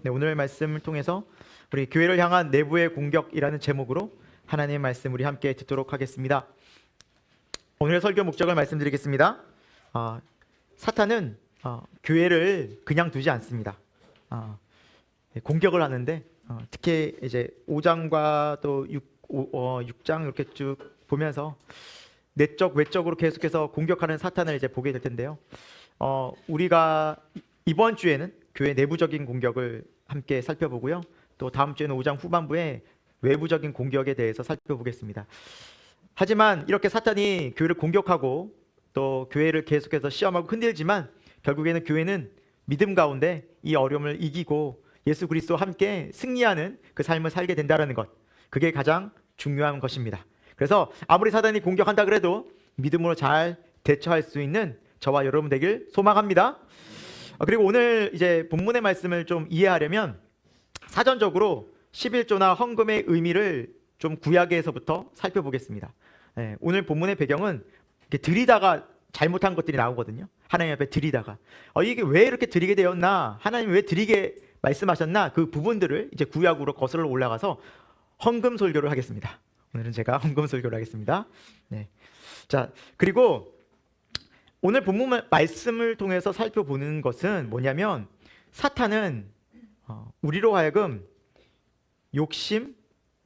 네, 오늘 말씀을 통해서 우리 교회를 향한 내부의 공격이라는 제목으로 하나님의 말씀 우리 함께 듣도록 하겠습니다. 오늘의 설교 목적을 말씀드리겠습니다. 사탄은 교회를 그냥 두지 않습니다. 공격을 하는데 특히 이제 5장과 또 6장 이렇게 쭉 보면서 내적 외적으로 계속해서 공격하는 사탄을 이제 보게 될 텐데요. 우리가 이번 주에는 교회 내부적인 공격을 함께 살펴보고요. 또 다음 주에는 5장 후반부에 외부적인 공격에 대해서 살펴보겠습니다. 하지만 이렇게 사탄이 교회를 공격하고 또 교회를 계속해서 시험하고 흔들지만 결국에는 교회는 믿음 가운데 이 어려움을 이기고 예수 그리스도와 함께 승리하는 그 삶을 살게 된다는 것, 그게 가장 중요한 것입니다. 그래서 아무리 사탄이 공격한다 그래도 믿음으로 잘 대처할 수 있는 저와 여러분 되길 소망합니다. 그리고 오늘 이제 본문의 말씀을 좀 이해하려면 사전적으로 11조나 헌금의 의미를 좀 구약에서부터 살펴보겠습니다. 오늘 본문의 배경은 이렇게 드리다가 잘못한 것들이 나오거든요. 하나님 앞에 드리다가 이게 왜 이렇게 드리게 되었나, 하나님 왜 드리게 말씀하셨나, 그 부분들을 이제 구약으로 거슬러 올라가서 헌금 설교를 하겠습니다. 오늘은 제가 헌금 설교를 하겠습니다. 네. 자, 그리고 오늘 본문 말씀을 통해서 살펴보는 것은 뭐냐면 사탄은 우리로 하여금 욕심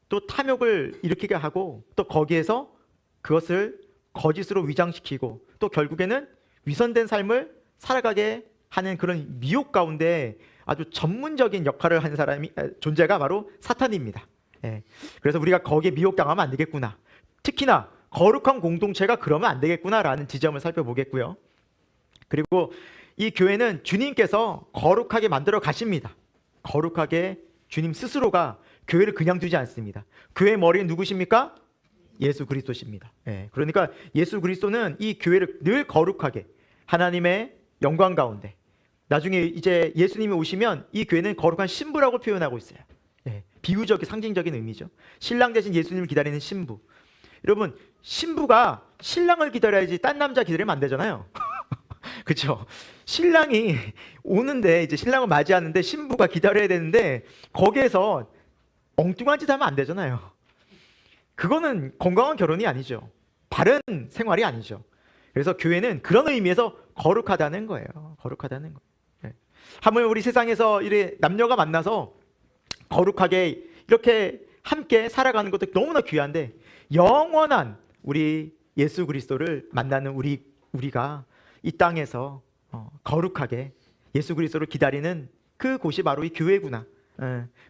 또 탐욕을 일으키게 하고 또 거기에서 그것을 거짓으로 위장시키고 또 결국에는 위선된 삶을 살아가게 하는 그런 미혹 가운데 아주 전문적인 역할을 한 존재가 바로 사탄입니다. 그래서 우리가 거기에 미혹당하면 안 되겠구나, 특히나 거룩한 공동체가 그러면 안 되겠구나라는 지점을 살펴보겠고요. 그리고 이 교회는 주님께서 거룩하게 만들어 가십니다. 거룩하게 주님 스스로가 교회를 그냥 두지 않습니다. 교회의 머리는 누구십니까? 예수 그리스도십니다. 그러니까 예수 그리스도는 이 교회를 늘 거룩하게 하나님의 영광 가운데, 나중에 이제 예수님이 오시면 이 교회는 거룩한 신부라고 표현하고 있어요. 비유적인 상징적인 의미죠. 신랑 대신 예수님을 기다리는 신부. 여러분, 신부가 신랑을 기다려야지 딴 남자 기다리면 안 되잖아요. 그렇죠? 신랑이 오는데 이제 신랑을 맞이하는데 신부가 기다려야 되는데 거기에서 엉뚱한 짓 하면 안 되잖아요. 그거는 건강한 결혼이 아니죠. 바른 생활이 아니죠. 그래서 교회는 그런 의미에서 거룩하다는 거예요. 거룩하다는 거예요. 하물 우리 세상에서 이래 남녀가 만나서 거룩하게 이렇게 함께 살아가는 것도 너무나 귀한데, 영원한 우리 예수 그리스도를 만나는 우리가 이 땅에서 거룩하게 예수 그리스도를 기다리는 그 곳이 바로 이 교회구나.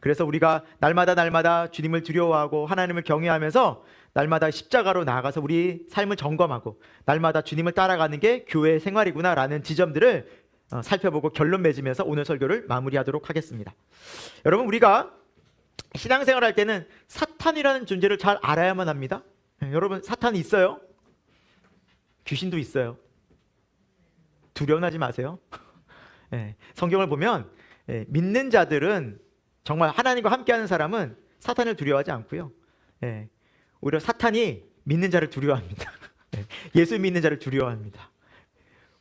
그래서 우리가 날마다 주님을 두려워하고 하나님을 경외하면서 날마다 십자가로 나아가서 우리 삶을 점검하고 날마다 주님을 따라가는 게 교회 생활이구나라는 지점들을 살펴보고 결론 맺으면서 오늘 설교를 마무리하도록 하겠습니다. 여러분, 우리가 신앙생활 할 때는 사탄이라는 존재를 잘 알아야만 합니다. 여러분, 사탄이 있어요. 귀신도 있어요. 두려워하지 마세요. 성경을 보면 믿는 자들은, 정말 하나님과 함께하는 사람은 사탄을 두려워하지 않고요. 오히려 사탄이 믿는 자를 두려워합니다. 예수 믿는 자를 두려워합니다.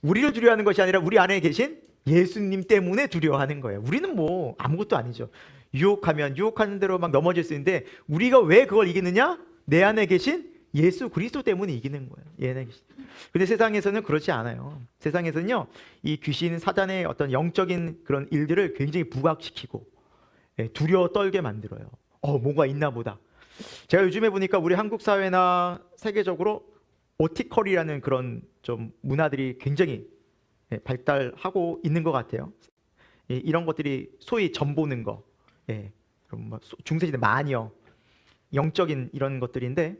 우리를 두려워하는 것이 아니라 우리 안에 계신 예수님 때문에 두려워하는 거예요. 우리는 뭐 아무것도 아니죠. 유혹하는 대로 막 넘어질 수 있는데 우리가 왜 그걸 이기느냐? 내 안에 계신 예수 그리스도 때문에 이기는 거예요. 근데 세상에서는 그렇지 않아요. 세상에서는요, 이 귀신 사단의 어떤 영적인 그런 일들을 굉장히 부각시키고 두려워 떨게 만들어요. 뭐가 있나 보다. 제가 요즘에 보니까 우리 한국 사회나 세계적으로 오티컬이라는 그런 좀 문화들이 굉장히 발달하고 있는 것 같아요. 이런 것들이 소위 점 보는 거, 중세시대 마녀, 영적인 이런 것들인데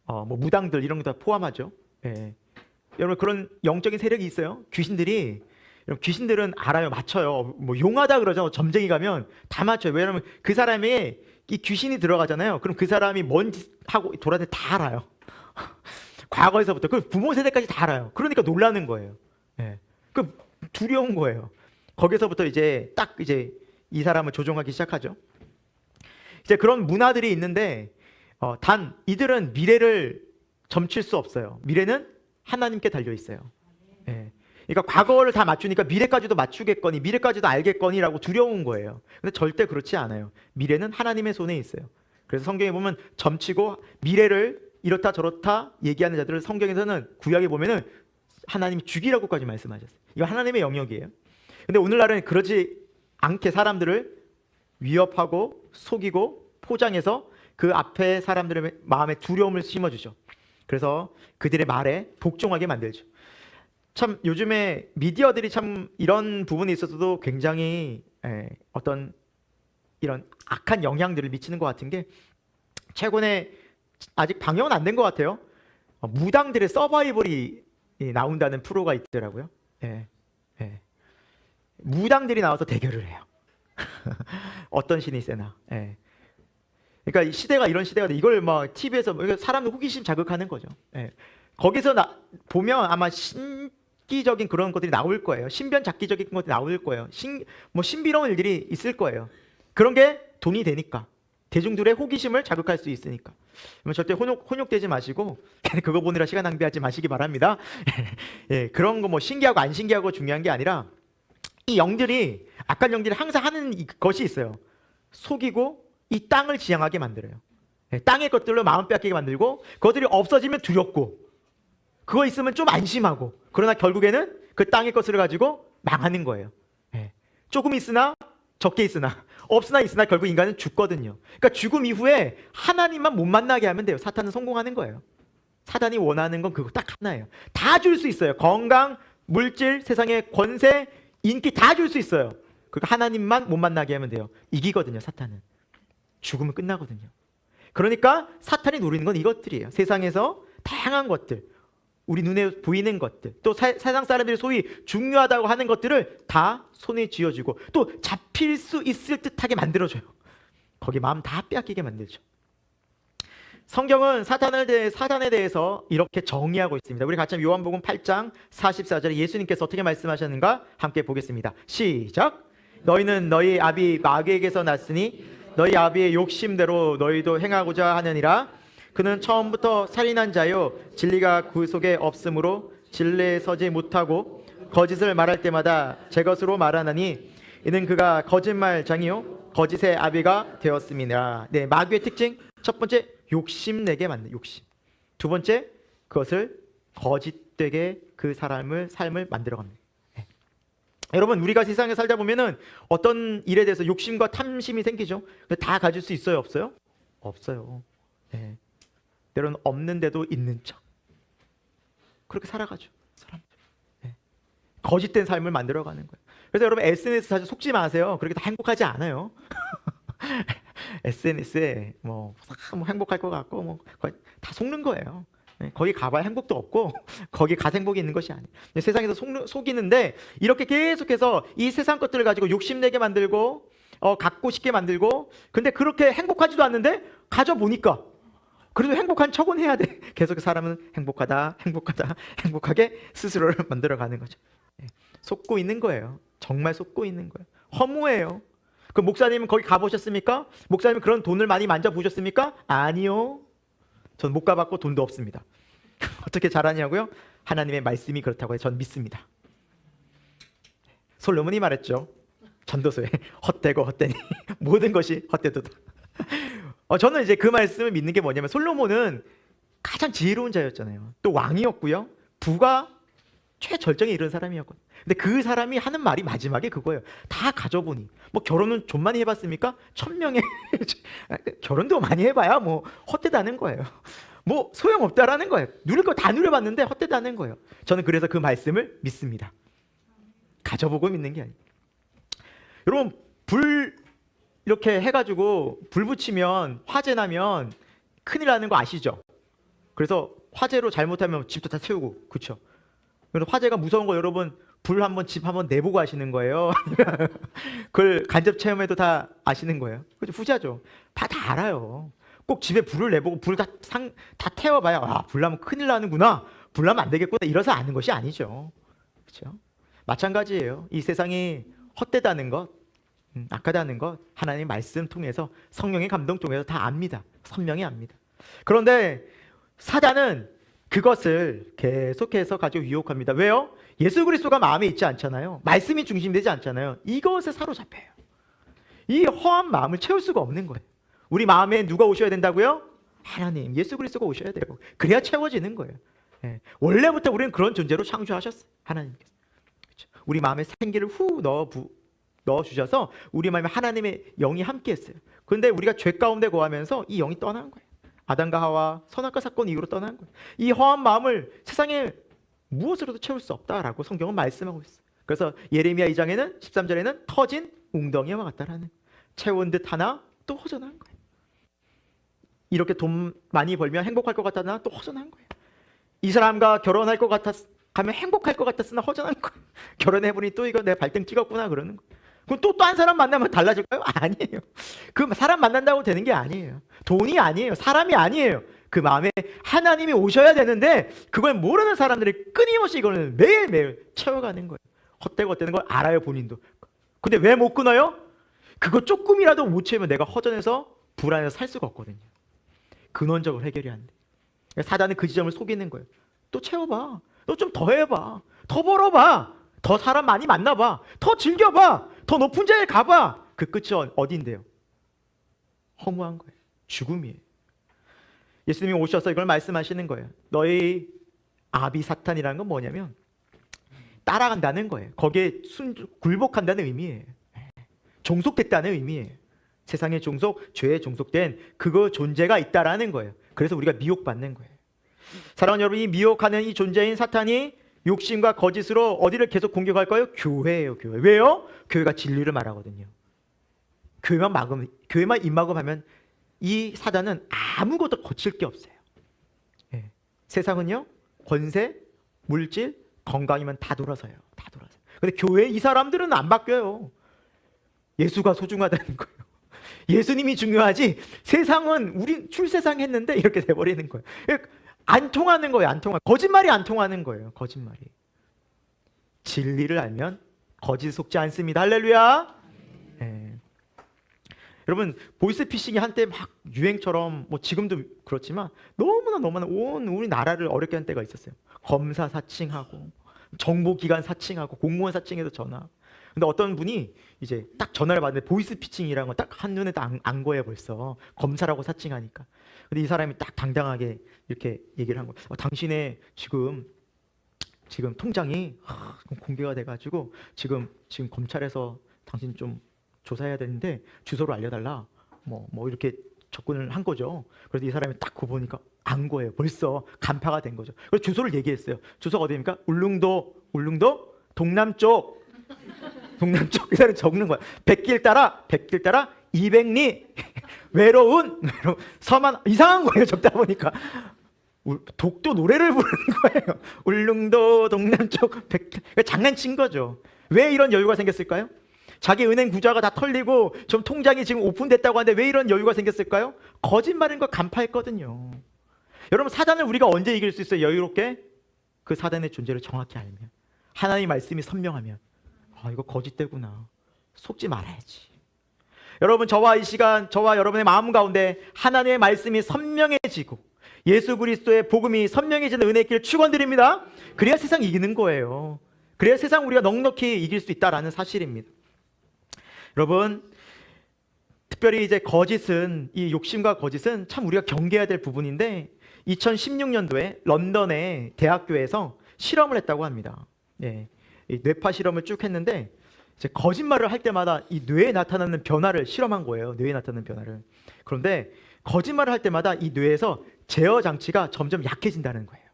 뭐 무당들 이런 거 다 포함하죠. 여러분, 그런 영적인 세력이 있어요. 귀신들은 알아요, 맞춰요. 뭐 용하다 그러죠. 점쟁이 가면 다 맞춰요. 왜냐하면 그 사람이 이 귀신이 들어가잖아요. 그럼 그 사람이 뭔 짓 하고 돌아다니 다 알아요. 과거에서부터 그 부모 세대까지 다 알아요. 그러니까 놀라는 거예요. 그 두려운 거예요. 거기서부터 이제 딱 이제 이 사람을 조종하기 시작하죠. 이제 그런 문화들이 있는데 단 이들은 미래를 점칠 수 없어요. 미래는 하나님께 달려 있어요. 그러니까 과거를 다 맞추니까 미래까지도 맞추겠거니, 미래까지도 알겠거니라고 두려운 거예요. 근데 절대 그렇지 않아요. 미래는 하나님의 손에 있어요. 그래서 성경에 보면 점치고 미래를 이렇다 저렇다 얘기하는 자들을 성경에서는 구약에 보면은 하나님이 죽이라고까지 말씀하셨어요. 이거 하나님의 영역이에요. 근데 오늘날은 그러지 않게 사람들을 위협하고 속이고 포장해서 그 앞에 사람들의 마음에 두려움을 심어주죠. 그래서 그들의 말에 복종하게 만들죠. 참 요즘에 미디어들이 참 이런 부분에 있어서도 굉장히 어떤 이런 악한 영향들을 미치는 것 같은 게, 최근에 아직 방영은 안 된 것 같아요. 무당들의 서바이벌이 나온다는 프로가 있더라고요. 무당들이 나와서 대결을 해요. 어떤 신이 세나. 그러니까 이 시대가 이런 시대가 돼. 이걸 막 TV에서 사람들 호기심 자극하는 거죠. 거기서 보면 아마 신기적인 그런 것들이 나올 거예요. 신변잡기적인 것들이 나올 거예요. 뭐 신비로운 일들이 있을 거예요. 그런 게 돈이 되니까, 대중들의 호기심을 자극할 수 있으니까. 절대 혼욕되지 마시고 그거 보느라 시간 낭비하지 마시기 바랍니다. 그런 거 뭐 신기하고 안 신기하고 중요한 게 아니라, 이 영들이, 악한 영들이 항상 하는 것이 있어요. 속이고 이 땅을 지향하게 만들어요. 땅의 것들로 마음 빼앗기게 만들고, 그것들이 없어지면 두렵고, 그거 있으면 좀 안심하고, 그러나 결국에는 그 땅의 것을 가지고 망하는 거예요. 조금 있으나 적게 있으나 없으나 있으나 결국 인간은 죽거든요. 그러니까 죽음 이후에 하나님만 못 만나게 하면 돼요. 사탄은 성공하는 거예요. 사단이 원하는 건 그거 딱 하나예요. 다 줄 수 있어요. 건강, 물질, 세상의 권세, 인기 다 줄 수 있어요. 그러니까 하나님만 못 만나게 하면 돼요. 이기거든요, 사탄은. 죽으면 끝나거든요. 그러니까 사탄이 노리는 건 이것들이에요. 세상에서 다양한 것들, 우리 눈에 보이는 것들, 또 세상 사람들이 소위 중요하다고 하는 것들을 다 손에 쥐어주고, 또 잡힐 수 있을 듯하게 만들어줘요. 거기 마음 다 빼앗기게 만들죠. 성경은 사탄에 대해서 이렇게 정의하고 있습니다. 우리 같이 요한복음 8장 44절에 예수님께서 어떻게 말씀하셨는가 함께 보겠습니다. 시작. 너희는 너희 아비 마귀에게서 났으니 너희 아비의 욕심대로 너희도 행하고자 하느니라. 그는 처음부터 살인한 자요, 진리가 그 속에 없으므로 진리에 서지 못하고 거짓을 말할 때마다 제 것으로 말하나니 이는 그가 거짓말장이요 거짓의 아비가 되었음이니라. 네, 마귀의 특징 첫 번째, 욕심내게 만든 욕심. 두 번째, 그것을 거짓되게 그 삶을 만들어갑니다. 여러분, 우리가 세상에 살다 보면은 어떤 일에 대해서 욕심과 탐심이 생기죠. 다 가질 수 있어요, 없어요? 없어요. 때로는 없는데도 있는 척, 그렇게 살아가죠, 사람들. 거짓된 삶을 만들어가는 거예요. 그래서 여러분, SNS 사실 속지 마세요. 그렇게 다 행복하지 않아요. SNS에 뭐 행복할 것 같고 뭐 거의 다 속는 거예요. 거기 가봐야 행복도 없고 거기 가서 행복이 있는 것이 아니에요. 세상에서 속이는데, 이렇게 계속해서 이 세상 것들을 가지고 욕심내게 만들고 갖고 싶게 만들고, 근데 그렇게 행복하지도 않는데 가져보니까 그래도 행복한 척은 해야 돼. 계속 사람은 행복하게 스스로를 만들어가는 거죠. 속고 있는 거예요. 정말 속고 있는 거예요. 허무해요. 그 목사님은 거기 가보셨습니까? 목사님은 그런 돈을 많이 만져보셨습니까? 아니요. 전 못 가봤고 돈도 없습니다. 어떻게 잘하냐고요? 하나님의 말씀이 그렇다고 전 믿습니다. 솔로몬이 말했죠. 전도서에 헛되고 헛되니 모든 것이 헛되도다. 저는 이제 그 말씀을 믿는 게 뭐냐면, 솔로몬은 가장 지혜로운 자였잖아요. 또 왕이었고요. 부가 최절정에 이른 사람이었거든요. 근데 그 사람이 하는 말이 마지막에 그거예요. 다 가져보니. 뭐 결혼은 좀 많이 해봤습니까? 1000명에 결혼도 많이 해봐야 뭐 헛되다는 거예요. 뭐 소용없다라는 거예요. 누릴 거 다 누려봤는데 헛되다는 거예요. 저는 그래서 그 말씀을 믿습니다. 가져보고 믿는 게 아니에요. 여러분, 불 이렇게 해가지고 불 붙이면, 화재 나면 큰일 나는 거 아시죠? 그래서 화재로 잘못하면 집도 다 태우고, 그렇죠? 그래서 화재가 무서운 거, 여러분 집 한번 내보고 하시는 거예요. 그걸 간접 체험해도 다 아시는 거예요. 그죠? 후자죠. 다 알아요. 꼭 집에 불을 내보고 불 다 태워봐야, 아, 불 나면 큰일 나는구나, 불 나면 안 되겠구나, 이래서 아는 것이 아니죠. 그렇죠? 마찬가지예요. 이 세상이 헛되다는 것, 악하다는 것, 하나님의 말씀 통해서, 성령의 감동 통해서 다 압니다. 선명히 압니다. 그런데 사단은 그것을 계속해서 가지고 유혹합니다. 왜요? 예수 그리스도가 마음에 있지 않잖아요. 말씀이 중심되지 않잖아요. 이것에 사로잡혀요. 이 허한 마음을 채울 수가 없는 거예요. 우리 마음에 누가 오셔야 된다고요? 하나님, 예수 그리스도가 오셔야 돼요. 그래야 채워지는 거예요. 예. 원래부터 우리는 그런 존재로 창조하셨어요. 하나님께서. 그렇죠? 우리 마음에 생기를 후 넣어 주셔서 우리 마음에 하나님의 영이 함께했어요. 그런데 우리가 죄 가운데 거하면서 이 영이 떠난 거예요. 아담과 하와 선악과 사건 이후로 떠난 거예요. 이 허한 마음을 세상에 무엇으로도 채울 수 없다라고 성경은 말씀하고 있어요. 그래서 예레미야 2장에는 13절에는 터진 웅덩이와 같다라는, 채운 듯 하나 또 허전한 거예요. 이렇게 돈 많이 벌면 행복할 것 같았나 또 허전한 거예요. 이 사람과 결혼할 것 같았으면 행복할 것 같았으나 허전한 거예요. 결혼해보니 또 이거 내 발등 찍었구나 그러는 거예요. 그럼 또 한 사람 만나면 달라질까요? 아니에요. 그 사람 만난다고 되는 게 아니에요. 돈이 아니에요. 사람이 아니에요. 그 마음에 하나님이 오셔야 되는데 그걸 모르는 사람들이 끊임없이 이거는 매일매일 채워가는 거예요. 헛되고 헛되는 걸 알아요, 본인도. 근데 왜 못 끊어요? 그거 조금이라도 못 채우면 내가 허전해서 불안해서 살 수가 없거든요. 근원적으로 해결이 안 돼. 사단은 그 지점을 속이는 거예요. 또 채워봐. 너 좀 더 해봐. 더 벌어봐. 더 사람 많이 만나봐. 더 즐겨봐. 더 높은 자리에 가봐. 그 끝이 어딘데요? 허무한 거예요. 죽음이에요. 예수님이 오셔서 이걸 말씀하시는 거예요. 너희 아비 사탄이라는 건 뭐냐면 따라간다는 거예요. 거기에 굴복한다는 의미예요. 종속됐다는 의미예요. 세상의 종속, 죄에 종속된 그거 존재가 있다라는 거예요. 그래서 우리가 미혹받는 거예요. 사랑하는 여러분, 이 미혹하는 이 존재인 사탄이 욕심과 거짓으로 어디를 계속 공격할까요? 교회예요, 교회. 왜요? 교회가 진리를 말하거든요. 교회만 입막음하면 이 사단은 아무것도 거칠 게 없어요. 예. 세상은요, 권세, 물질, 건강이면 다 돌아서요. 다 돌아서요. 근데 교회 이 사람들은 안 바뀌어요. 예수가 소중하다는 거예요. 예수님이 중요하지 세상은 우리 출세상 했는데 이렇게 돼버리는 거예요. 안 통하는 거예요. 안 통하. 거짓말이 안 통하는 거예요. 거짓말이. 진리를 알면 거짓 속지 않습니다. 할렐루야. 네. 여러분, 보이스피싱이 한때 막 유행처럼, 뭐 지금도 그렇지만 너무나 온 우리나라를 어렵게 한 때가 있었어요. 검사 사칭하고 정보기관 사칭하고 공무원 사칭해서 전화. 근데 어떤 분이 이제 딱 전화를 받는데 보이스피싱이라는 거 딱 한눈에 딱 안 거예요. 벌써 검사라고 사칭하니까. 근데 이 사람이 딱 당당하게 이렇게 얘기를 한 거예요. 당신의 지금 통장이 공개가 돼가지고 지금 검찰에서 당신 좀 조사해야 되는데 주소를 알려달라. 뭐 이렇게 접근을 한 거죠. 그래서 이 사람이 딱 그거 보니까 안 거예요. 벌써 간파가 된 거죠. 그래서 주소를 얘기했어요. 주소가 어디입니까? 울릉도 동남쪽. 그 사람이 적는 거야. 백길 따라 200리 외로운 서만. 이상한 거예요. 적다 보니까 독도 노래를 부르는 거예요. 울릉도 동남쪽 백길. 장난친 거죠. 왜 이런 여유가 생겼을까요? 자기 은행 구좌가 다 털리고 좀 통장이 지금 오픈됐다고 하는데 왜 이런 여유가 생겼을까요? 거짓말인 걸 간파했거든요. 여러분, 사단을 우리가 언제 이길 수 있어요? 여유롭게? 그 사단의 존재를 정확히 알면, 하나님의 말씀이 선명하면, 이거 거짓되구나, 속지 말아야지. 여러분, 저와 여러분의 마음 가운데 하나님의 말씀이 선명해지고 예수 그리스도의 복음이 선명해지는 은혜의 길 축원드립니다. 그래야 세상 이기는 거예요. 그래야 세상 우리가 넉넉히 이길 수 있다라는 사실입니다. 여러분, 특별히 이제 이 욕심과 거짓은 참 우리가 경계해야 될 부분인데 2016년도에 런던의 대학교에서 실험을 했다고 합니다. 예, 이 뇌파 실험을 쭉 했는데 이제 거짓말을 할 때마다 이 뇌에 나타나는 변화를 실험한 거예요. 뇌에 나타나는 변화를. 그런데 거짓말을 할 때마다 이 뇌에서 제어 장치가 점점 약해진다는 거예요.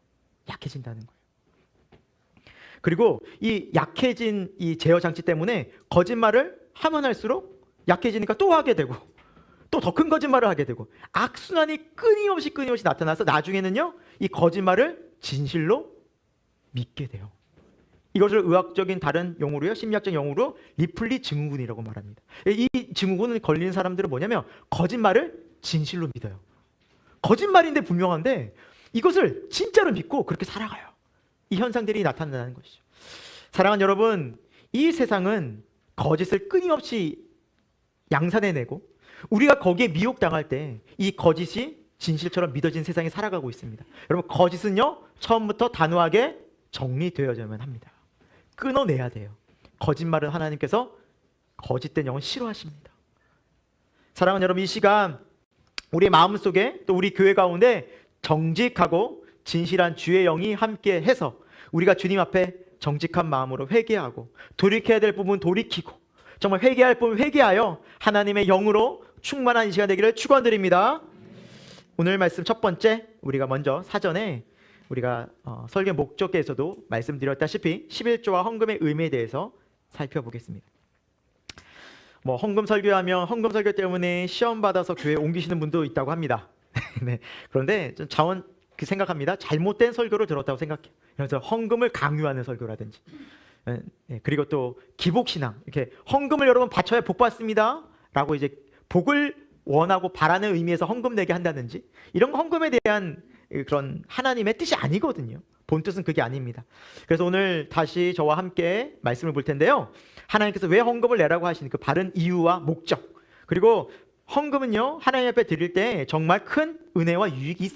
그리고 이 약해진 이 제어 장치 때문에 거짓말을 하면 할수록 약해지니까 또 하게 되고 또 더 큰 거짓말을 하게 되고 악순환이 끊임없이 나타나서 나중에는요, 이 거짓말을 진실로 믿게 돼요. 이것을 의학적인 다른 용어로요, 심리학적 용어로 리플리 증후군이라고 말합니다. 이 증후군을 걸리는 사람들은 뭐냐면 거짓말을 진실로 믿어요. 거짓말인데 분명한데 이것을 진짜로 믿고 그렇게 살아가요. 이 현상들이 나타난다는 것이죠. 사랑하는 여러분, 이 세상은 거짓을 끊임없이 양산해내고 우리가 거기에 미혹당할 때 이 거짓이 진실처럼 믿어진 세상에 살아가고 있습니다. 여러분, 거짓은요 처음부터 단호하게 정리되어야만 합니다. 끊어내야 돼요. 거짓말은 하나님께서 거짓된 영은 싫어하십니다. 사랑하는 여러분, 이 시간 우리 마음속에 또 우리 교회 가운데 정직하고 진실한 주의 영이 함께 해서 우리가 주님 앞에 정직한 마음으로 회개하고 돌이켜야 될 부분 돌이키고 정말 회개할 부분 회개하여 하나님의 영으로 충만한 이 시간 되기를 축원드립니다. 오늘 말씀 첫 번째, 우리가 먼저 사전에 우리가 설교 목적에서도 말씀드렸다시피 11조와 헌금의 의미에 대해서 살펴보겠습니다. 헌금 설교하면 헌금 설교 때문에 시험 받아서 교회 옮기시는 분도 있다고 합니다. 네. 그런데 좀 생각합니다. 잘못된 설교를 들었다고 생각해요. 그래서 헌금을 강요하는 설교라든지, 그리고 또 기복신앙, 이렇게 헌금을 여러분 바쳐야 복 받습니다 라고 이제 복을 원하고 바라는 의미에서 헌금 내게 한다든지, 이런 헌금에 대한 그런 하나님의 뜻이 아니거든요. 본 뜻은 그게 아닙니다. 그래서 오늘 다시 저와 함께 말씀을 볼 텐데요, 하나님께서 왜 헌금을 내라고 하시는 그 바른 이유와 목적, 그리고 헌금은요 하나님 앞에 드릴 때 정말 큰 은혜와 유익이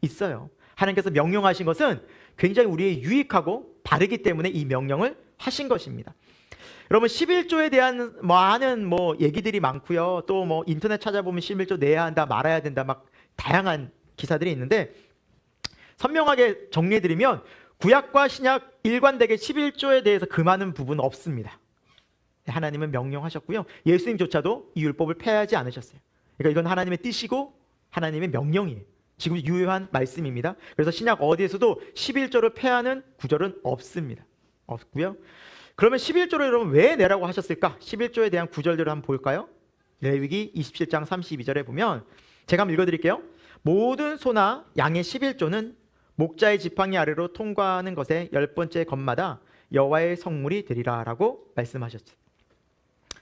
있어요. 하나님께서 명령하신 것은 굉장히 우리의 유익하고 바르기 때문에 이 명령을 하신 것입니다. 여러분, 11조에 대한 많은 얘기들이 많고요. 또 인터넷 찾아보면 11조 내야 한다, 말아야 된다, 막 다양한 기사들이 있는데, 선명하게 정리해드리면 구약과 신약 일관되게 11조에 대해서 금하는 부분은 없습니다. 하나님은 명령하셨고요. 예수님조차도 이 율법을 폐하지 않으셨어요. 그러니까 이건 하나님의 뜻이고 하나님의 명령이에요. 지금 유효한 말씀입니다. 그래서 신약 어디에서도 11조를 폐하는 구절은 없고요. 그러면 11조를 여러분 왜 내라고 하셨을까? 11조에 대한 구절들을 한번 볼까요? 레위기 27장 32절에 보면, 제가 한번 읽어드릴게요. 모든 소나 양의 11조는 목자의 지팡이 아래로 통과하는 것의 10번째 것마다 여호와의 성물이 되리라 라고 말씀하셨죠.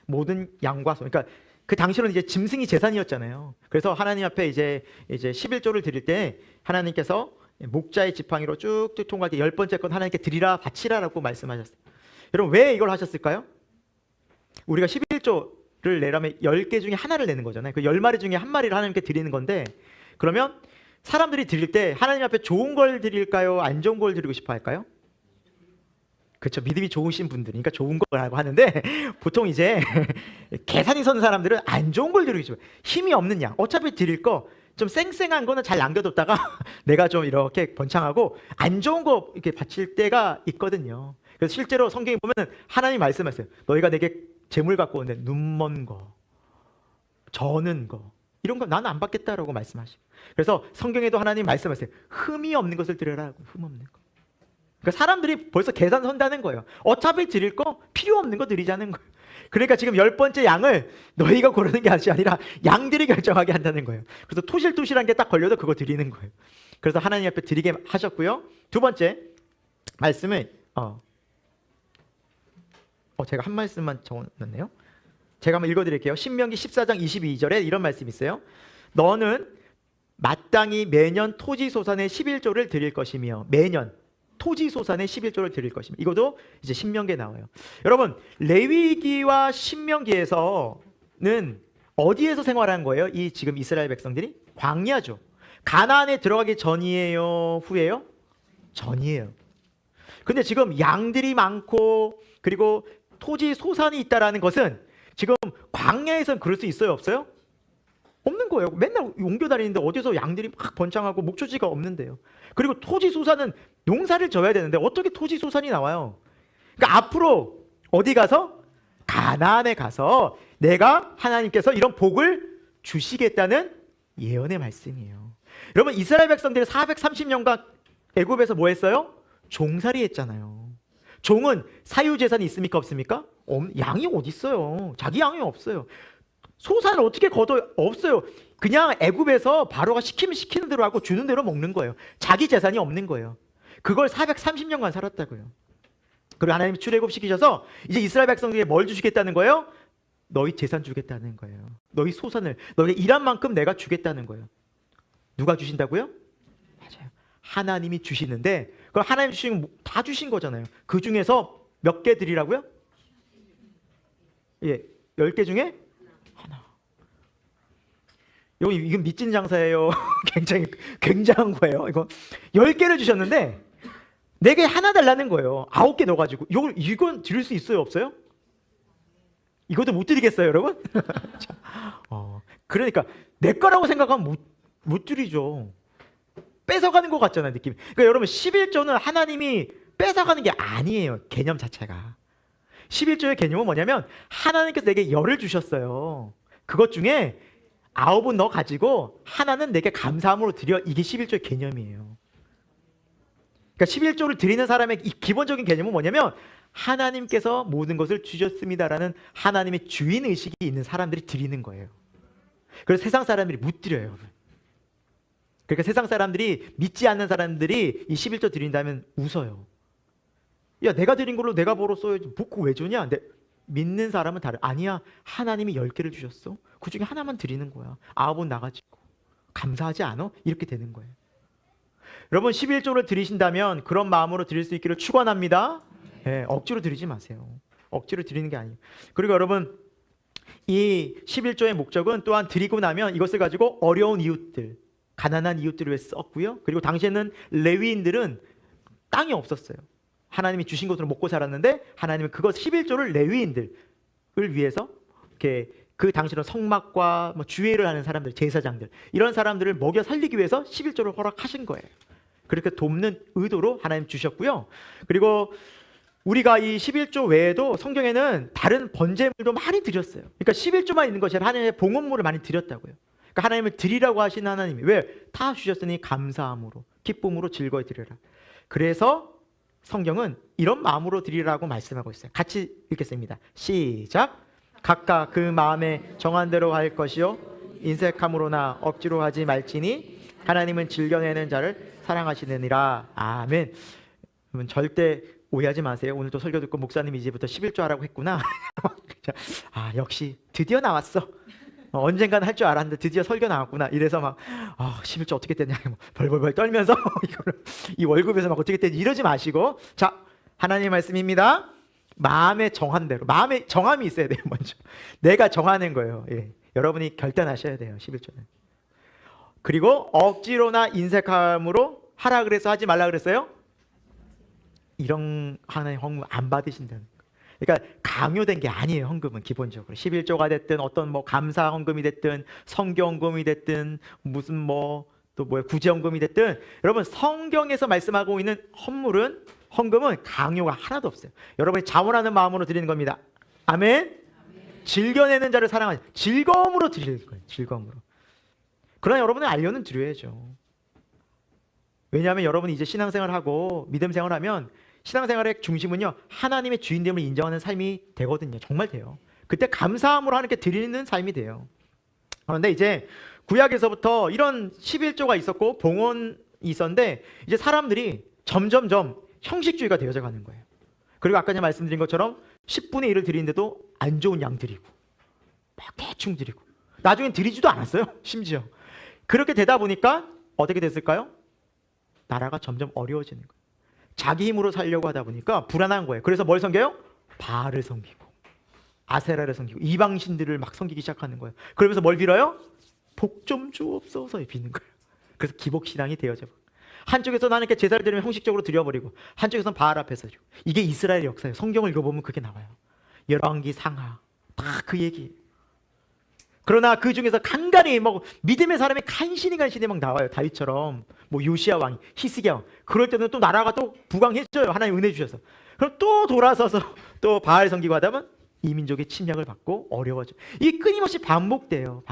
모든 양과 소, 그러니까 그 당시로는 이제 짐승이 재산이었잖아요. 그래서 하나님 앞에 이제 11조를 드릴 때 하나님께서 목자의 지팡이로 쭉쭉 통과할 때 10번째 건 하나님께 드리라, 바치라라고 말씀하셨어요. 여러분, 왜 이걸 하셨을까요? 우리가 11조를 내라면 10개 중에 하나를 내는 거잖아요. 그 10마리 중에 한 마리를 하나님께 드리는 건데, 그러면 사람들이 드릴 때 하나님 앞에 좋은 걸 드릴까요? 안 좋은 걸 드리고 싶어 할까요? 그렇죠. 믿음이 좋으신 분들이니까 좋은 거라고 하는데, 보통 이제 계산이 서는 사람들은 안 좋은 걸 드리고 싶어요. 힘이 없는 양, 어차피 드릴 거 좀 쌩쌩한 거는 잘 남겨뒀다가 내가 좀 이렇게 번창하고 안 좋은 거 이렇게 바칠 때가 있거든요. 그래서 실제로 성경에 보면 하나님이 말씀하세요. 너희가 내게 재물 갖고 오는데 눈먼 거, 저는 거, 이런 거 나는 안 받겠다라고 말씀하시고, 그래서 성경에도 하나님 말씀하세요. 흠이 없는 것을 드려라. 흠 없는 거. 그러니까 사람들이 벌써 계산 선다는 거예요. 어차피 드릴 거 필요 없는 거 드리자는 거예요. 그러니까 지금 10번째 양을 너희가 고르는 게 아니라 양들이 결정하게 한다는 거예요. 그래서 토실토실한 게 딱 걸려도 그거 드리는 거예요. 그래서 하나님 앞에 드리게 하셨고요. 두 번째 말씀은 제가 한 말씀만 적어놨네요. 제가 한번 읽어드릴게요. 신명기 14장 22절에 이런 말씀이 있어요. 너는 마땅히 매년 토지소산의 11조를 드릴 것이며, 매년 토지소산의 11조를 드릴 것이며, 이것도 이제 신명기에 나와요. 여러분, 레위기와 신명기에서는 어디에서 생활한 거예요? 이 지금 이스라엘 백성들이? 광야죠. 가나안에 들어가기 전이에요? 후에요? 전이에요. 근데 지금 양들이 많고 그리고 토지 소산이 있다라는 것은 지금 광야에서는 그럴 수 있어요? 없어요? 없는 거예요. 맨날 옮겨 다니는데 어디서 양들이 막 번창하고 목초지가 없는데요. 그리고 토지 소산은 농사를 져야 되는데 어떻게 토지 소산이 나와요? 그러니까 앞으로 어디 가서? 가나안에 가서 내가 하나님께서 이런 복을 주시겠다는 예언의 말씀이에요. 여러분, 이스라엘 백성들이 430년간 애굽에서 뭐 했어요? 종살이 했잖아요. 종은 사유재산이 있습니까? 없습니까? 양이 어디 있어요? 자기 양이 없어요. 소산을 어떻게 거둬요? 없어요. 그냥 애굽에서 바로가 시키면 시키는 대로 하고 주는 대로 먹는 거예요. 자기 재산이 없는 거예요. 그걸 430년간 살았다고요. 그리고 하나님이 출애굽시키셔서 이제 이스라엘 백성들에게 뭘 주시겠다는 거예요? 너희 재산 주겠다는 거예요. 너희 소산을, 너희가 일한 만큼 내가 주겠다는 거예요. 누가 주신다고요? 맞아요. 하나님이 주시는데, 그걸 하나님 주신 다 주신 거잖아요. 그 중에서 몇 개 드리라고요? 10개 중에 하나. 이건 미친 장사예요. 굉장히 굉장한 거예요. 이거 10개를 주셨는데 4개 하나 달라는 거예요. 9개 넣어가지고 이건 드릴 수 있어요, 없어요? 이것도 못 드리겠어요, 여러분? 그러니까 내 거라고 생각하면 못 드리죠. 뺏어가는 것 같잖아요, 느낌. 그러니까 여러분 11조는 하나님이 뺏어가는 게 아니에요, 개념 자체가. 11조의 개념은 뭐냐면 하나님께서 내게 열을 주셨어요. 그것 중에 9은 너 가지고 하나는 내게 감사함으로 드려. 이게 11조의 개념이에요. 그러니까 11조를 드리는 사람의 이 기본적인 개념은 뭐냐면 하나님께서 모든 것을 주셨습니다라는 하나님의 주인의식이 있는 사람들이 드리는 거예요. 그래서 세상 사람들이 못 드려요. 그러니까 세상 사람들이, 믿지 않는 사람들이 이 11조 드린다면 웃어요. 야, 내가 드린 걸로 내가 벌어 써야지. 그거 왜 주냐? 근데 믿는 사람은 다르. 아니야, 하나님이 10개를 주셨어. 그 중에 하나만 드리는 거야. 9은 나가지고. 감사하지 않아? 이렇게 되는 거예요. 여러분 11조를 드리신다면 그런 마음으로 드릴 수 있기를 축원합니다. 네, 억지로 드리지 마세요. 억지로 드리는 게 아니에요. 그리고 여러분 이 11조의 목적은 또한 드리고 나면 이것을 가지고 어려운 이웃들, 가난한 이웃들을 위해 썼고요. 그리고 당시에는 레위인들은 땅이 없었어요. 하나님이 주신 것으로 먹고 살았는데 하나님은 그것 11조를 레위인들을 위해서 이렇게 그 당시는 성막과 주회를 하는 사람들, 제사장들, 이런 사람들을 먹여 살리기 위해서 11조를 허락하신 거예요. 그렇게 돕는 의도로 하나님 주셨고요. 그리고 우리가 이 11조 외에도 성경에는 다른 번제물도 많이 드렸어요. 그러니까 11조만 있는 것이 아니라 하나님의 봉헌물을 많이 드렸다고요. 그러니까 하나님을 드리라고 하신 하나님이 왜? 다 주셨으니 감사함으로, 기쁨으로 즐거이 드리라. 그래서 성경은 이런 마음으로 드리라고 말씀하고 있어요. 같이 읽겠습니다. 시작. 각각 그 마음에 정한 대로 할 것이요 인색함으로나 억지로 하지 말지니 하나님은 즐겨내는 자를 사랑하시느니라. 아멘. 여러분 절대 오해하지 마세요. 오늘도 설교 듣고 목사님이 이제부터 11조 하라고 했구나. 아, 역시 드디어 나왔어. 언젠가는 할 줄 알았는데 드디어 설교 나왔구나. 이래서 막 11조 어떻게 됐냐 벌벌벌 떨면서 이 월급에서 막 어떻게 됐지 이러지 마시고, 자, 하나님의 말씀입니다. 마음에 정한 대로, 마음에 정함이 있어야 돼요. 먼저 내가 정하는 거예요. 예. 여러분이 결단하셔야 돼요. 11조는. 그리고 억지로나 인색함으로 하라 그래서 하지 말라 그랬어요? 이런 하나님 헌금 안 받으신다는 거예요. 그러니까 강요된 게 아니에요. 헌금은 기본적으로 11조가 됐든 어떤 감사 헌금이 됐든 성경 헌금이 됐든 무슨 또 구제 헌금이 됐든, 여러분 성경에서 말씀하고 있는 헌금은 강요가 하나도 없어요. 여러분이 자원하는 마음으로 드리는 겁니다. 아멘. 즐겨내는 자를 사랑하는, 즐거움으로 드리는 거예요. 즐거움으로. 그러나 여러분은 알려는 드려야죠. 왜냐하면 여러분이 이제 신앙생활을 하고 믿음 생활을 하면 신앙생활의 중심은요 하나님의 주인됨을 인정하는 삶이 되거든요. 정말 돼요. 그때 감사함으로 하나님께 드리는 삶이 돼요. 그런데 이제 구약에서부터 이런 11조가 있었고 봉헌이 있었는데 이제 사람들이 점점점 형식주의가 되어져 가는 거예요. 그리고 아까 제가 말씀드린 것처럼 10분의 1을 드리는데도 안 좋은 양 드리고 막 대충 드리고 나중엔 드리지도 않았어요. 심지어 그렇게 되다 보니까 어떻게 됐을까요? 나라가 점점 어려워지는 거예요. 자기 힘으로 살려고 하다 보니까 불안한 거예요. 그래서 뭘 섬겨요? 바알을 섬기고 아세라를 섬기고 이방신들을 막 섬기기 시작하는 거예요. 그러면서 뭘 빌어요? 복 좀 주옵소서 비는 거예요. 그래서 기복신앙이 되어져. 한쪽에서 하나님께 제사를 드리면 형식적으로 드려버리고 한쪽에서는 바알 앞에서 드리고. 이게 이스라엘 역사예요. 성경을 읽어보면 그게 나와요. 열왕기 상하 다 그 얘기. 그러나 그 중에서 간간히 믿음의 사람이 간신히 막 나와요. 다윗처럼 요시야 왕, 히스기야 왕. 그럴 때는 또 나라가 또 부강해져요. 하나님 은혜 주셔서. 그럼 또 돌아서서 또 바알 섬기고 하다 보면 이 민족의 침략을 받고 어려워져. 이게 끊임없이 반복돼요.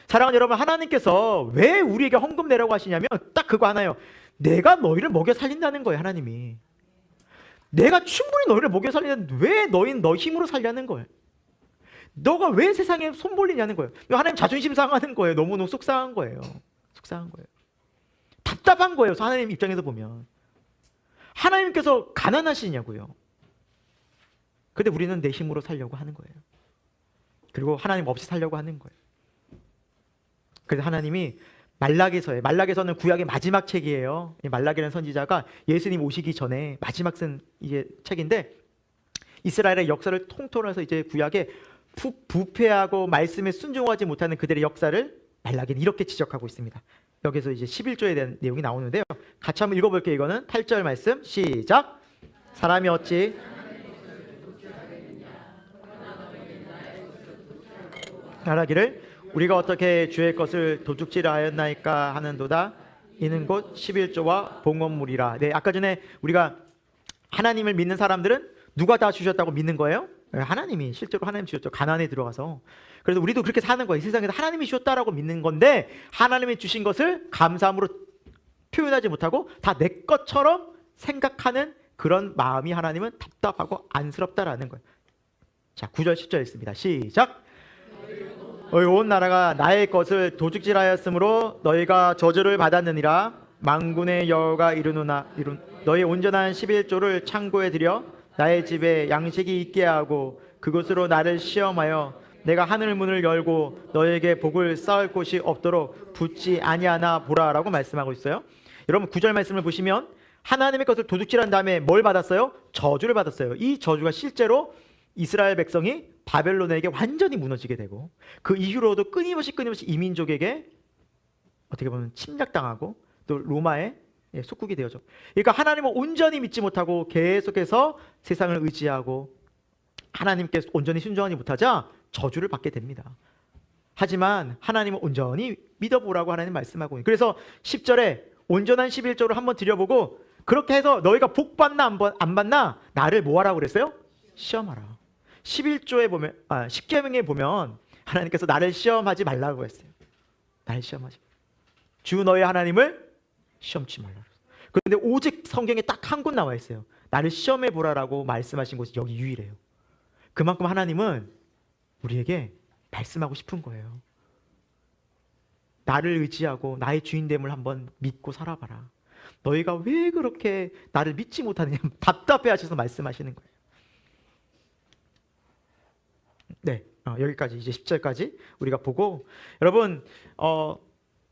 사랑하는 여러분, 하나님께서 왜 우리에게 헌금 내라고 하시냐면 딱 그거 하나예요. 내가 너희를 먹여 살린다는 거예요. 하나님이. 내가 충분히 너희를 먹여 살리는데 왜 너희는 너 힘으로 살려는 거예요. 너가 왜 세상에 손 벌리냐는 거예요. 하나님 자존심 상하는 거예요. 너무너무 속상한 거예요. 답답한 거예요. 하나님 입장에서 보면. 하나님께서 가난하시냐고요. 근데 우리는 내 힘으로 살려고 하는 거예요. 그리고 하나님 없이 살려고 하는 거예요. 그래서 하나님이 말라기서는 구약의 마지막 책이에요. 말라기라는 선지자가 예수님 오시기 전에 마지막 쓴 이게 책인데, 이스라엘의 역사를 통틀어서 이제 구약에 부패하고 말씀에 순종하지 못하는 그들의 역사를 말라기는 이렇게 지적하고 있습니다. 여기서 이제 11조에 대한 내용이 나오는데요. 같이 한번 읽어볼게요. 이거는 8절 말씀 시작. 사람이 어찌 말하기를 우리가 어떻게 주의 것을 도둑질하였나이까 하는도다. 이는 곧 11조와 봉헌물이라. 네, 아까 전에 우리가 하나님을 믿는 사람들은 누가 다 주셨다고 믿는 거예요? 하나님이, 실제로 하나님 주셨죠. 가나안에 들어가서. 그래서 우리도 그렇게 사는 거예요. 이 세상에서 하나님이 주셨다라고 믿는 건데 하나님이 주신 것을 감사함으로 표현하지 못하고 다 내 것처럼 생각하는 그런 마음이 하나님은 답답하고 안쓰럽다라는 거예요. 자, 9절 10절 있습니다. 시작. 너희 온 나라가 나의 것을 도둑질하였으므로 너희가 저주를 받았느니라. 만군의 여호와가 이르노나 너희 온전한 11조를 창고에 들여 나의 집에 양식이 있게 하고 그곳으로 나를 시험하여 내가 하늘 문을 열고 너에게 복을 쌓을 곳이 없도록 붙지 아니하나 보라라고 말씀하고 있어요. 여러분 9절 말씀을 보시면 하나님의 것을 도둑질한 다음에 뭘 받았어요? 저주를 받았어요. 이 저주가 실제로 이스라엘 백성이 바벨론에게 완전히 무너지게 되고 그 이후로도 끊임없이 이민족에게 어떻게 보면 침략당하고 또 로마의 속국이 되어져. 그러니까 하나님을 온전히 믿지 못하고 계속해서 세상을 의지하고 하나님께 온전히 순종하지 못하자 저주를 받게 됩니다. 하지만 하나님을 온전히 믿어보라고 하나님 말씀하고, 그래서 10절에 온전한 11조를 한번 드려보고 그렇게 해서 너희가 복 받나 안 받나 나를 뭐 하라고 그랬어요? 시험하라. 11조에 보면 10계명에 보면 하나님께서 나를 시험하지 말라고 했어요. 나를 시험하지 말라. 주 너희 하나님을 시험치 말라. 그런데 오직 성경에 딱 한 곳 나와 있어요. 나를 시험해 보라라고 말씀하신 곳이 여기 유일해요. 그만큼 하나님은 우리에게 말씀하고 싶은 거예요. 나를 의지하고 나의 주인됨을 한번 믿고 살아봐라. 너희가 왜 그렇게 나를 믿지 못하느냐 답답해 하셔서 말씀하시는 거예요. 네, 여기까지 이제 10절까지 우리가 보고, 여러분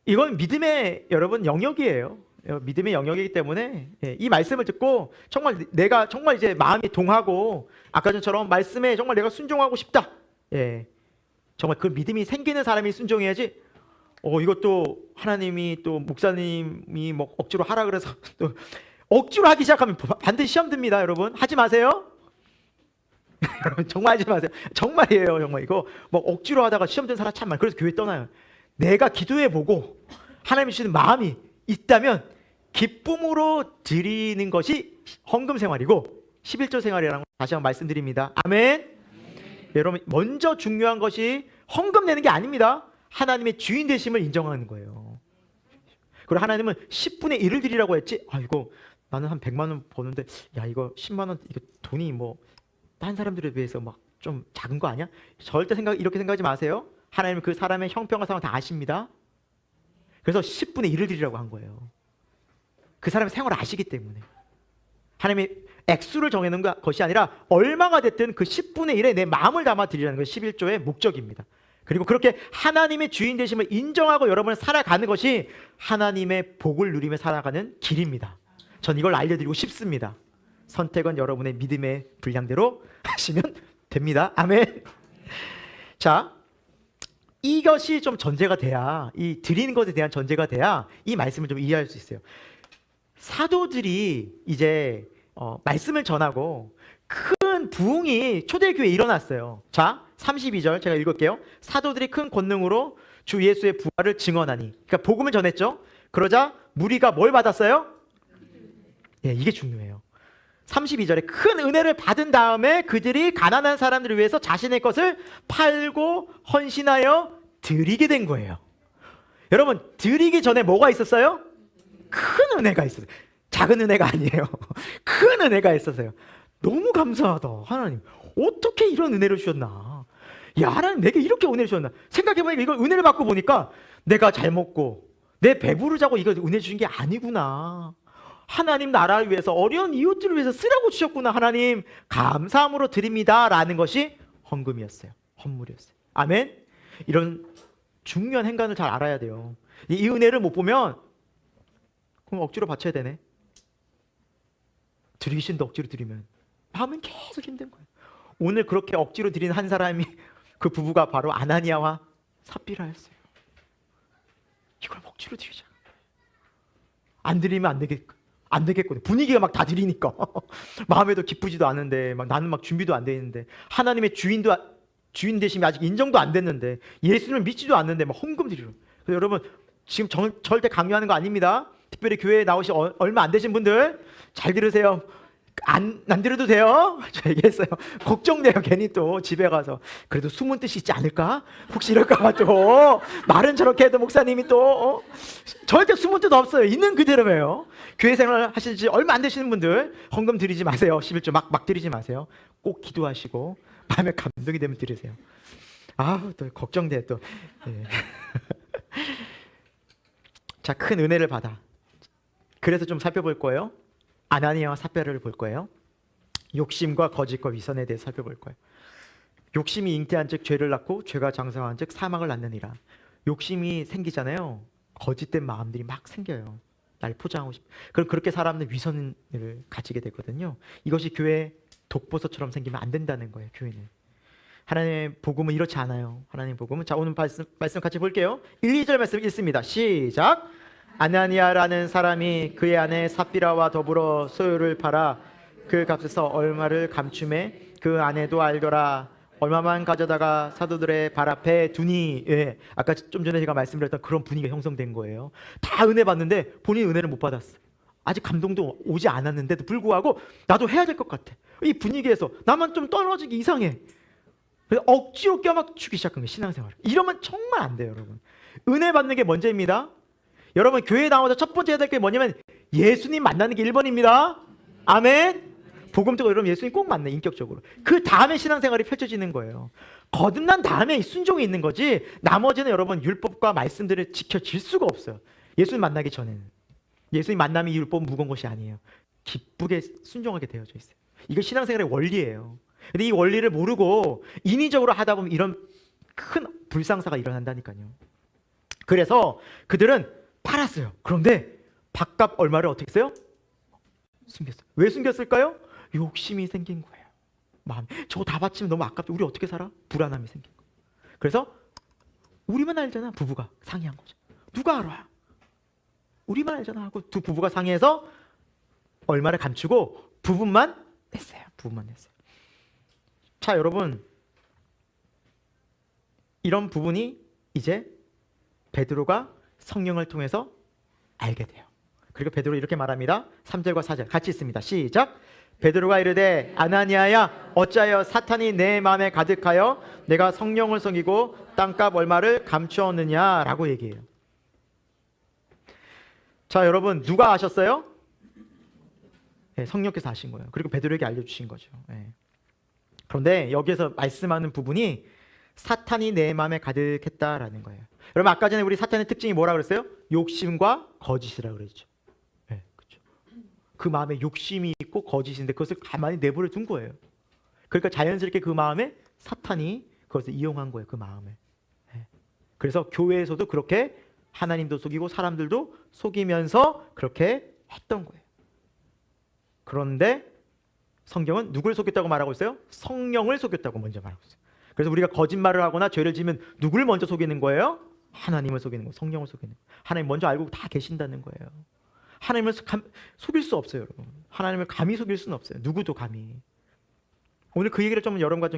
이건 믿음의 여러분 영역이에요. 믿음의 영역이기 때문에 이 말씀을 듣고 정말 내가 정말 이제 마음이 동하고 아까 전처럼 말씀에 정말 내가 순종하고 싶다. 정말 그 믿음이 생기는 사람이 순종해야지. 이것도 하나님이 또 목사님이 뭐 억지로 하라 그래서 또 억지로 하기 시작하면 반드시 시험 듭니다. 여러분 하지 마세요. 여러분 정말 하지 마세요. 정말이에요. 정말 이거 뭐 억지로 하다가 시험 든 사람 참 많아요. 그래서 교회 떠나요. 내가 기도해 보고 하나님이 주시는 마음이 있다면 기쁨으로 드리는 것이 헌금 생활이고 11조 생활이라는 걸 다시 한번 말씀드립니다. 아멘. 여러분 먼저 중요한 것이 헌금 내는 게 아닙니다. 하나님의 주인 되심을 인정하는 거예요. 그리고 하나님은 10분의 1을 드리라고 했지. 이거 나는 한 100만 원 버는데 야 이거 10만 원 이거 돈이 뭐 다른 사람들에 비해서 막 좀 작은 거 아니야? 절대 이렇게 생각하지 마세요. 하나님은 그 사람의 형편과 상황 다 아십니다. 그래서 10분의 1을 드리라고 한 거예요. 그 사람의 생활을 아시기 때문에. 하나님의 액수를 정해놓은 것이 아니라 얼마가 됐든 그 10분의 1에 내 마음을 담아 드리라는 것이 11조의 목적입니다. 그리고 그렇게 하나님의 주인 되심을 인정하고 여러분을 살아가는 것이 하나님의 복을 누리며 살아가는 길입니다. 전 이걸 알려드리고 싶습니다. 선택은 여러분의 믿음의 분량대로 하시면 됩니다. 아멘. 자, 이것이 좀 전제가 돼야, 이 드리는 것에 대한 전제가 돼야 이 말씀을 좀 이해할 수 있어요. 사도들이 이제 말씀을 전하고 큰 부흥이 초대교회에 일어났어요. 자, 32절 제가 읽을게요. 사도들이 큰 권능으로 주 예수의 부활을 증언하니, 그러니까 복음을 전했죠. 그러자 무리가 뭘 받았어요? 이게 중요해요. 32절에 큰 은혜를 받은 다음에 그들이 가난한 사람들을 위해서 자신의 것을 팔고 헌신하여 드리게 된 거예요. 여러분 드리기 전에 뭐가 있었어요? 큰 은혜가 있었어요. 작은 은혜가 아니에요. 큰 은혜가 있었어요. 너무 감사하다. 하나님 어떻게 이런 은혜를 주셨나. 야 하나님 내게 이렇게 은혜를 주셨나. 생각해보니까 이걸 은혜를 받고 보니까 내가 잘 먹고 내 배부르자고 이거 은혜 주신 게 아니구나. 하나님 나라를 위해서 어려운 이웃들을 위해서 쓰라고 주셨구나. 하나님 감사함으로 드립니다 라는 것이 헌금이었어요. 헌물이었어요. 아멘. 이런 중요한 행간을 잘 알아야 돼요. 이 은혜를 못 보면 그럼 억지로 바쳐야 되네. 드리기 싫은데 억지로 드리면 마음은 계속 힘든 거예요. 오늘 그렇게 억지로 드린 한 사람이 그 부부가 바로 아나니아와 삽비라였어요. 이걸 억지로 드리자. 안 드리면 안 되겠거든. 분위기가 막 다 드리니까 마음에도 기쁘지도 않은데 막 나는 막 준비도 안 돼 있는데 하나님의 주인 되심이 아직 인정도 안 됐는데 예수님을 믿지도 않는데 막 헌금 드리러. 그래서 여러분 지금 절대 강요하는 거 아닙니다. 특별히 교회에 나오시 얼마 안 되신 분들 잘 들으세요. 안 드려도 돼요. 저 얘기했어요. 걱정돼요. 괜히 또 집에 가서 그래도 숨은 뜻이 있지 않을까? 혹시 이럴까 봐 또 말은 저렇게 해도 목사님이 또 절대 숨은 뜻 없어요. 있는 그대로예요. 교회 생활 하실지 얼마 안 되시는 분들 헌금 드리지 마세요. 11조 막 드리지 마세요. 꼭 기도하시고 마음에 감동이 되면 드리세요. 또 걱정돼 또. 네. 자, 큰 은혜를 받아. 그래서 좀 살펴볼 거예요. 아나니아와 삽비라를 볼 거예요. 욕심과 거짓과 위선에 대해 살펴볼 거예요. 욕심이 잉태한 즉 죄를 낳고 죄가 장성한 즉 사망을 낳느니라. 욕심이 생기잖아요. 거짓된 마음들이 막 생겨요. 날 포장하고 싶. 그럼 그렇게 사람들 위선을 가지게 되거든요. 이것이 교회 독보서처럼 생기면 안 된다는 거예요. 교회는. 하나님의 복음은 이렇지 않아요. 하나님의 복음은 자 오늘 말씀 같이 볼게요. 1, 2절 말씀 읽습니다. 시작. 아나니아라는 사람이 그의 아내 삽비라와 더불어 소유를 팔아 그 값에서 얼마를 감춤해 그 아내도 알더라. 얼마만 가져다가 사도들의 발 앞에 두니. 예, 아까 좀 전에 제가 말씀드렸던 그런 분위기가 형성된 거예요. 다 은혜 받는데 본인 은혜를 못 받았어. 아직 감동도 오지 않았는데도 불구하고 나도 해야 될 것 같아. 이 분위기에서 나만 좀 떨어지기 이상해. 그래서 억지로 껴맞추기 시작한 거예요. 신앙생활을. 이러면 정말 안 돼요. 여러분. 은혜 받는 게 먼저입니다. 여러분 교회에 나와서 첫 번째 해야 될 게 뭐냐면 예수님 만나는 게 1번입니다. 아멘. 복음적으로 여러분 예수님 꼭 만나. 인격적으로. 그 다음에 신앙생활이 펼쳐지는 거예요. 거듭난 다음에 순종이 있는 거지 나머지는 여러분 율법과 말씀들을 지켜질 수가 없어요. 예수님 만나기 전에는. 예수님 만남이 율법은 무거운 것이 아니에요. 기쁘게 순종하게 되어져 있어요. 이거 신앙생활의 원리예요. 근데 이 원리를 모르고 인위적으로 하다 보면 이런 큰 불상사가 일어난다니까요. 그래서 그들은 팔았어요. 그런데 밥값 얼마를 어떻게 했어요? 숨겼어요. 왜 숨겼을까요? 욕심이 생긴 거예요. 마음. 저거 다 바치면 너무 아깝다. 우리 어떻게 살아? 불안함이 생긴 거예요. 그래서 우리만 알잖아. 부부가 상의한 거죠. 누가 알아? 우리만 알잖아 하고 두 부부가 상의해서 얼마를 감추고 부분만 냈어요. 부분만 냈어요. 자, 여러분 이런 부분이 이제 베드로가 성령을 통해서 알게 돼요. 그리고 베드로 이렇게 말합니다. 3절과 4절 같이 있습니다. 시작. 베드로가 이르되 아나니아야 어찌하여 사탄이 내 마음에 가득하여 내가 성령을 속이고 땅값 얼마를 감추었느냐라고 얘기해요. 자, 여러분 누가 아셨어요? 네, 성령께서 아신 거예요. 그리고 베드로에게 알려주신 거죠. 네. 그런데 여기에서 말씀하는 부분이 사탄이 내 마음에 가득했다라는 거예요. 여러분 아까 전에 우리 사탄의 특징이 뭐라 그랬어요? 욕심과 거짓이라고 그랬죠. 네, 그렇죠. 그 마음에 욕심이 있고 거짓인데 그것을 가만히 내버려 둔 거예요. 그러니까 자연스럽게 그 마음에 사탄이 그것을 이용한 거예요. 그 마음에. 네. 그래서 교회에서도 그렇게 하나님도 속이고 사람들도 속이면서 그렇게 했던 거예요. 그런데 성경은 누굴 속였다고 말하고 있어요? 성령을 속였다고 먼저 말하고 있어요. 그래서 우리가 거짓말을 하거나 죄를 지으면 누굴 먼저 속이는 거예요? 하나님을 속이는 거예요. 성령을 속이는 거예요. 하나님 먼저 알고 다 계신다는 거예요. 하나님을 속일 수 없어요. 여러분. 하나님을 감히 속일 수는 없어요. 누구도 감히. 오늘 그 얘기를 좀 여러분과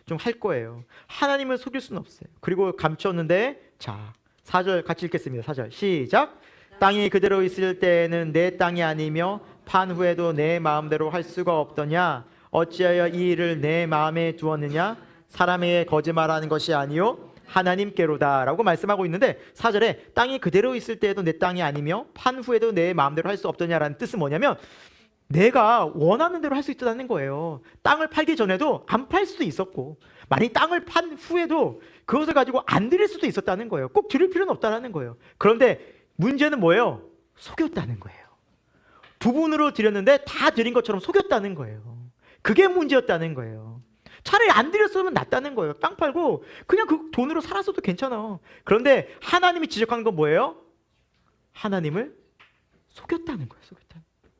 좀 할 거예요. 하나님을 속일 수는 없어요. 그리고 감추었는데 자 4절 같이 읽겠습니다. 4절 시작. 땅이 그대로 있을 때에는 내 땅이 아니며 판 후에도 내 마음대로 할 수가 없더냐. 어찌하여 이 일을 내 마음에 두었느냐. 사람의 거짓말하는 것이 아니요 하나님께로다 라고 말씀하고 있는데 4절에 땅이 그대로 있을 때에도 내 땅이 아니며 판 후에도 내 마음대로 할 수 없더냐라는 뜻은 뭐냐면 내가 원하는 대로 할 수 있다는 거예요. 땅을 팔기 전에도 안 팔 수도 있었고 만약 땅을 판 후에도 그것을 가지고 안 드릴 수도 있었다는 거예요. 꼭 드릴 필요는 없다는 거예요. 그런데 문제는 뭐예요? 속였다는 거예요. 부분으로 드렸는데 다 드린 것처럼 속였다는 거예요. 그게 문제였다는 거예요. 차라리 안 드렸으면 낫다는 거예요. 땅 팔고 그냥 그 돈으로 살았어도 괜찮아. 그런데 하나님이 지적하는 건 뭐예요? 하나님을 속였다는 거예요. 속였다는 거예요.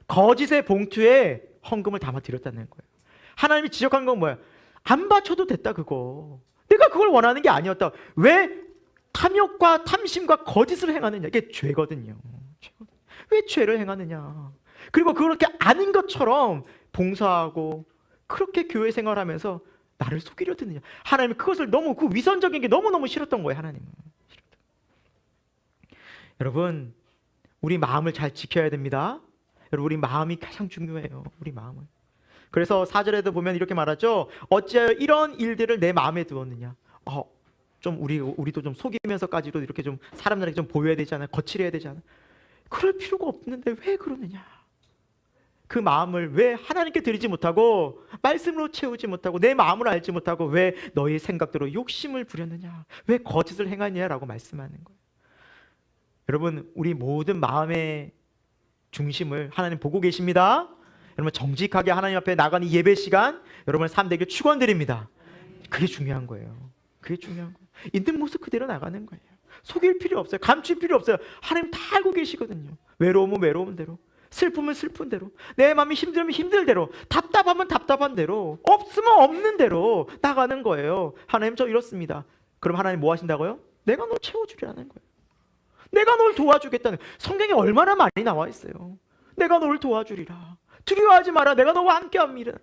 거짓의 봉투에 헌금을 담아 드렸다는 거예요. 하나님이 지적한 건 뭐예요? 안 바쳐도 됐다 그거. 내가 그걸 원하는 게 아니었다. 왜 탐욕과 탐심과 거짓을 행하느냐, 이게 죄거든요. 왜 죄를 행하느냐? 그리고 그렇게 아는 것처럼 봉사하고 그렇게 교회 생활하면서 나를 속이려 드느냐? 하나님은 그것을 너무, 그 위선적인 게 너무너무 싫었던 거예요. 하나님은. 여러분, 우리 마음을 잘 지켜야 됩니다. 여러분, 우리 마음이 가장 중요해요. 우리 마음은. 그래서 4절에도 보면 이렇게 말하죠. 어찌하여 이런 일들을 내 마음에 두었느냐? 좀 우리도 좀 속이면서까지도 이렇게 좀 사람들에게 좀 보여야 되잖아요. 거칠어야 되잖아요. 그럴 필요가 없는데 왜 그러느냐? 그 마음을 왜 하나님께 드리지 못하고 말씀으로 채우지 못하고 내 마음을 알지 못하고 왜 너희 생각대로 욕심을 부렸느냐? 왜 거짓을 행하느냐라고 말씀하는 거예요. 여러분, 우리 모든 마음의 중심을 하나님 보고 계십니다. 여러분, 정직하게 하나님 앞에 나가는 예배 시간 여러분을 삶되길 축원드립니다. 그게 중요한 거예요. 그게 중요한 거예요. 있는 모습 그대로 나가는 거예요. 속일 필요 없어요. 감출 필요 없어요. 하나님 다 알고 계시거든요. 외로움은 외로운 대로, 슬픔은 슬픈 대로, 내 마음이 힘들면 힘들 대로, 답답하면 답답한 대로, 없으면 없는 대로 나가는 거예요. 하나님, 저 이렇습니다. 그럼 하나님 뭐 하신다고요? 내가 너 채워주리라는 거예요. 내가 널 도와주겠다는. 성경에 얼마나 많이 나와 있어요. 내가 너를 도와주리라. 두려워하지 마라. 내가 너와 함께합니다.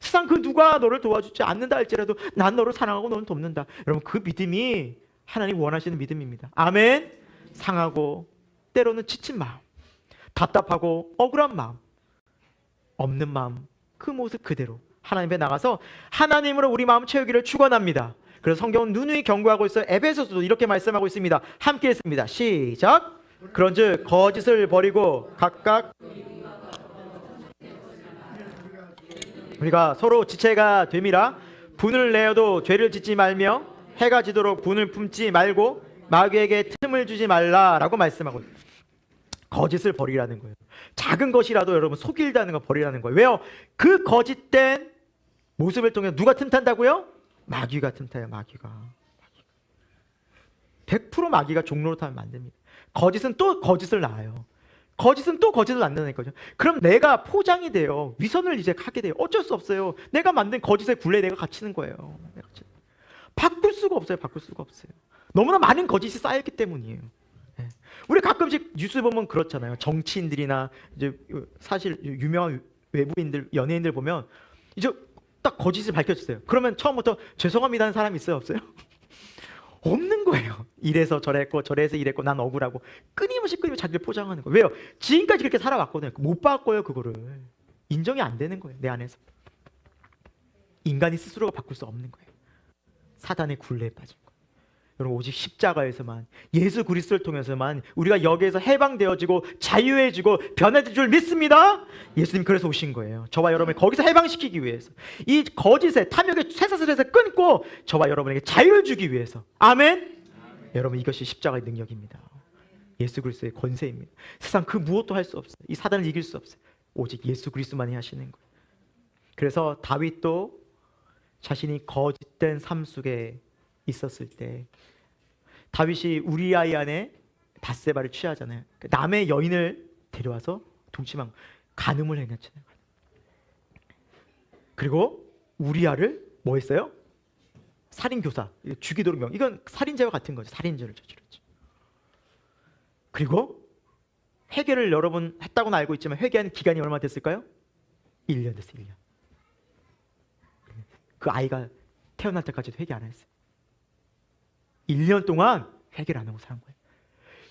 세상 그 누가 너를 도와주지 않는다 할지라도 난 너를 사랑하고 너는 돕는다. 여러분, 그 믿음이 하나님 원하시는 믿음입니다. 아멘. 상하고 때로는 지친 마음, 답답하고 억울한 마음, 없는 마음, 그 모습 그대로 하나님 앞에 나가서 하나님으로 우리 마음 채우기를 축원합니다. 그래서 성경은 누누이 경고하고 있어요. 에베소서도 이렇게 말씀하고 있습니다. 함께 했습니다. 시작. 그런즉 거짓을 버리고 각각 우리가 서로 지체가 됨이라. 분을 내어도 죄를 짓지 말며 해가 지도록 분을 품지 말고 마귀에게 틈을 주지 말라라고 말씀하고 있어요. 거짓을 버리라는 거예요. 작은 것이라도 여러분 속일다는 거 버리라는 거예요. 왜요? 그 거짓된 모습을 통해 누가 틈탄다고요? 마귀가 틈타요. 마귀가 100% 마귀가 종로로 타면 안 됩니다. 거짓은 또 거짓을 낳아요. 거짓은 또 거짓을 낳는 거죠. 그럼 내가 포장이 돼요. 위선을 이제 하게 돼요. 어쩔 수 없어요. 내가 만든 거짓의 굴레에 내가 갇히는 거예요. 바꿀 수가 없어요. 바꿀 수가 없어요. 너무나 많은 거짓이 쌓였기 때문이에요. 우리 가끔씩 뉴스 보면 그렇잖아요. 정치인들이나 이제 사실 유명한 외부인들, 연예인들 보면 이제 딱 거짓을 밝혀주세요. 그러면 처음부터 죄송합니다 하는 사람이 있어요? 없어요? 없는 거예요. 이래서 저랬고 저래서 이랬고 난 억울하고 끊임없이 자기를 포장하는 거예요. 왜요? 지금까지 그렇게 살아왔거든요. 못 바꿔요. 그거를 인정이 안 되는 거예요. 내 안에서 인간이 스스로가 바꿀 수 없는 거예요. 사단의 굴레에 빠진 거예요. 여러분, 오직 십자가에서만, 예수 그리스도를 통해서만 우리가 여기에서 해방되어지고 자유해지고 변화될 줄 믿습니다. 예수님 그래서 오신 거예요. 저와 여러분을 거기서 해방시키기 위해서, 이 거짓의 탐욕의 쇠사슬에서 끊고 저와 여러분에게 자유를 주기 위해서. 아멘. 여러분, 이것이 십자가의 능력입니다. 예수 그리스도의 권세입니다. 세상 그 무엇도 할 수 없어요. 이 사단을 이길 수 없어요. 오직 예수 그리스도만이 하시는 거예요. 그래서 다윗도 자신이 거짓된 삶 속에 있었을 때 다윗이 우리아의 아내 밧세바를 취하잖아요. 남의 여인을 데려와서 동침한 간음을 행했잖아요. 그리고 우리아를 뭐 했어요? 살인교사, 죽이도록 명. 이건 살인죄와 같은 거죠. 살인죄를 저질렀죠. 그리고 회개를 여러 번 했다고는 알고 있지만 회개한 기간이 얼마 됐을까요? 1년 됐어요. 1년. 그 아이가 태어날 때까지도 회개 안 했어요. 1년 동안 회개를 안 하고 산 거예요.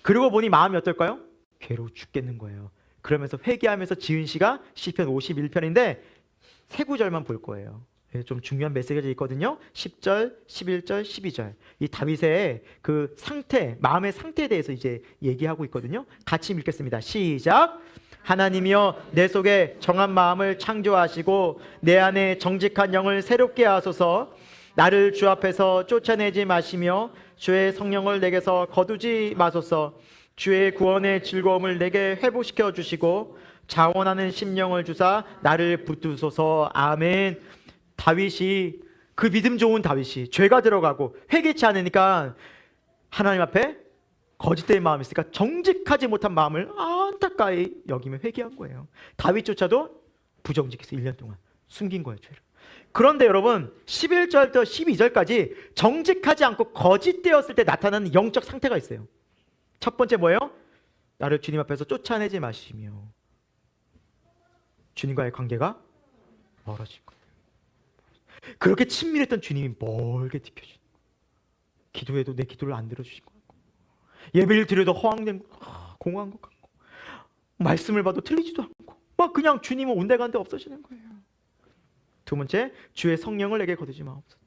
그러고 보니 마음이 어떨까요? 괴로워 죽겠는 거예요. 그러면서 회개하면서 지은 시가 시편 51편인데 세 구절만 볼 거예요. 좀 중요한 메시지가 있거든요. 10절, 11절, 12절. 이 다윗의 그 상태, 마음의 상태에 대해서 이제 얘기하고 있거든요. 같이 읽겠습니다. 시작. 하나님이여, 내 속에 정한 마음을 창조하시고 내 안에 정직한 영을 새롭게 하소서. 나를 주 앞에서 쫓아내지 마시며 주의 성령을 내게서 거두지 마소서. 주의 구원의 즐거움을 내게 회복시켜 주시고 자원하는 심령을 주사 나를 붙드소서. 아멘. 다윗이, 그 믿음 좋은 다윗이 죄가 들어가고 회개치 않으니까 하나님 앞에 거짓된 마음이 있으니까 정직하지 못한 마음을 안타까이 여기며 회개한 거예요. 다윗조차도 부정직해서 1년 동안 숨긴 거예요. 죄를. 그런데 여러분 11절부터 12절까지 정직하지 않고 거짓되었을 때 나타나는 영적 상태가 있어요. 첫 번째 뭐예요? 나를 주님 앞에서 쫓아내지 마시며 주님과의 관계가 멀어질 거예요. 그렇게 친밀했던 주님이 멀게 뒤켜진 거예요. 기도해도 내 기도를 안 들어주신 것 같고, 예배를 드려도 허황된 공허한 것 같고, 말씀을 봐도 틀리지도 않고, 막 그냥 주님은 온데간데 없어지는 거예요. 두 번째, 주의 성령을 내게 거두지 마옵소서.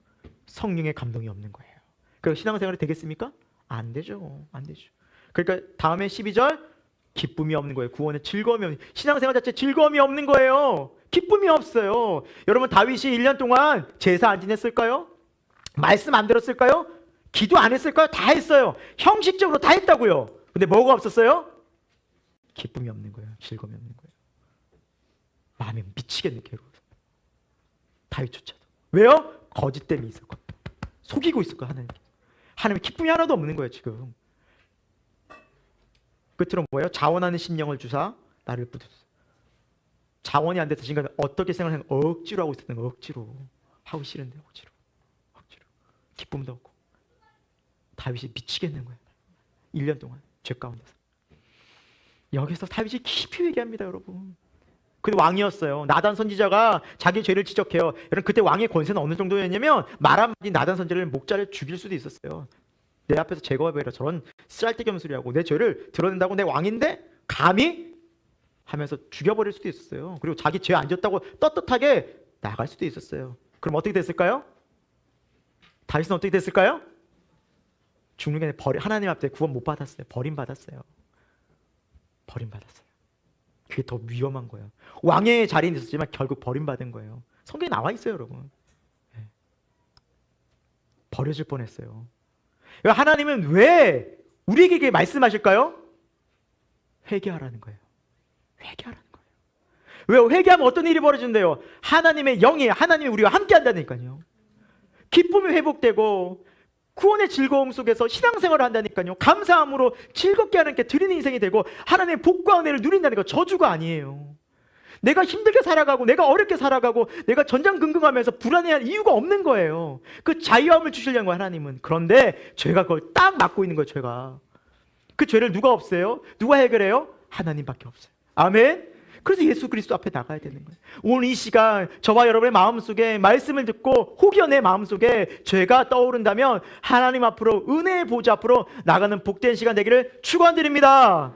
성령의 감동이 없는 거예요. 그래서 신앙생활이 되겠습니까? 안 되죠. 안 되죠. 그러니까 다음에 12절, 기쁨이 없는 거예요. 구원에 즐거움이 없는, 신앙생활 자체에 즐거움이 없는 거예요. 기쁨이 없어요. 여러분 다윗이 1년 동안 제사 안 지냈을까요? 말씀 안 들었을까요? 기도 안 했을까요? 다 했어요. 형식적으로 다 했다고요. 근데 뭐가 없었어요? 기쁨이 없는 거예요. 즐거움이 없는 거예요. 마음이 미치겠네, 괴로워서. 다윗조차도. 왜요? 거짓됨이 있었고, 속이고 있었고, 하나님 기쁨이 하나도 없는 거예요 지금. 끝으로 뭐예요? 자원하는 심령을 주사 나를 뿌듯. 자원이 안 돼서 지금까지 어떻게 생각하는, 억지로 하고 있었던 거. 억지로 하고 싫은데 억지로 기쁨도 없고. 다윗이 미치겠는 거예요. 1년 동안 죄 가운데서. 여기서 다윗이 깊이 얘기합니다, 여러분. 근데 왕이었어요. 나단 선지자가 자기 죄를 지적해요. 여러분 그때 왕의 권세는 어느 정도였냐면 말 한마디 나단 선지자를 목자를 죽일 수도 있었어요. 내 앞에서 제거해버려. 저런 쓰잘데기 소리하고 내 죄를 드러낸다고 내 왕인데 감히 하면서 죽여버릴 수도 있었어요. 그리고 자기 죄 안 졌다고 떳떳하게 나갈 수도 있었어요. 그럼 어떻게 됐을까요? 다윗은 어떻게 됐을까요? 죽는 게 아니라 하나님 앞에 구원 못 받았어요. 버림받았어요. 그게 더 위험한 거예요. 왕의 자리는 있었지만 결국 버림받은 거예요. 성경에 나와 있어요, 여러분. 네. 버려질 뻔했어요. 하나님은 왜 우리에게 말씀하실까요? 회개하라는 거예요. 회개하라는 거예요. 왜? 회개하면 어떤 일이 벌어진대요? 하나님의 영이, 하나님이 우리와 함께 한다니까요. 기쁨이 회복되고 구원의 즐거움 속에서 신앙생활을 한다니까요. 감사함으로 즐겁게 하나님께 드리는 인생이 되고 하나님의 복과 은혜를 누린다는 거. 저주가 아니에요. 내가 힘들게 살아가고 내가 어렵게 살아가고 내가 전전긍긍하면서 불안해할 이유가 없는 거예요. 그 자유함을 주시려는 거예요, 하나님은. 그런데 죄가 그걸 딱 막고 있는 거예요. 죄가. 그 죄를 누가 없애요? 누가 해결해요? 하나님밖에 없어요. 아멘. 그래서 예수 그리스도 앞에 나가야 되는 거예요. 오늘 이 시간 저와 여러분의 마음속에 말씀을 듣고 혹여 내 마음속에 죄가 떠오른다면 하나님 앞으로, 은혜의 보좌 앞으로 나가는 복된 시간 되기를 축원드립니다.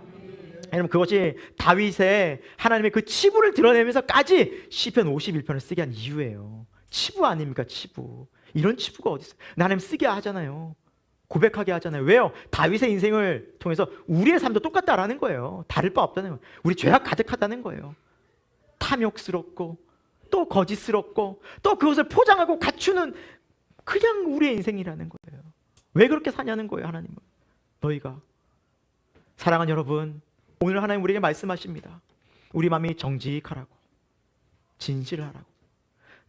여러분 그것이 다윗의 하나님의 그 치부를 드러내면서까지 시편 51편을 쓰게 한 이유예요. 치부 아닙니까? 치부. 이런 치부가 어디 있어요? 하나님 쓰게 하잖아요. 고백하게 하잖아요. 왜요? 다윗의 인생을 통해서 우리의 삶도 똑같다라는 거예요. 다를 바 없다는 거예요. 우리 죄악 가득하다는 거예요. 탐욕스럽고 또 거짓스럽고 또 그것을 포장하고 갖추는 그냥 우리의 인생이라는 거예요. 왜 그렇게 사냐는 거예요, 하나님은. 너희가. 사랑하는 여러분, 오늘 하나님 우리에게 말씀하십니다. 우리 마음이 정직하라고, 진실하라고.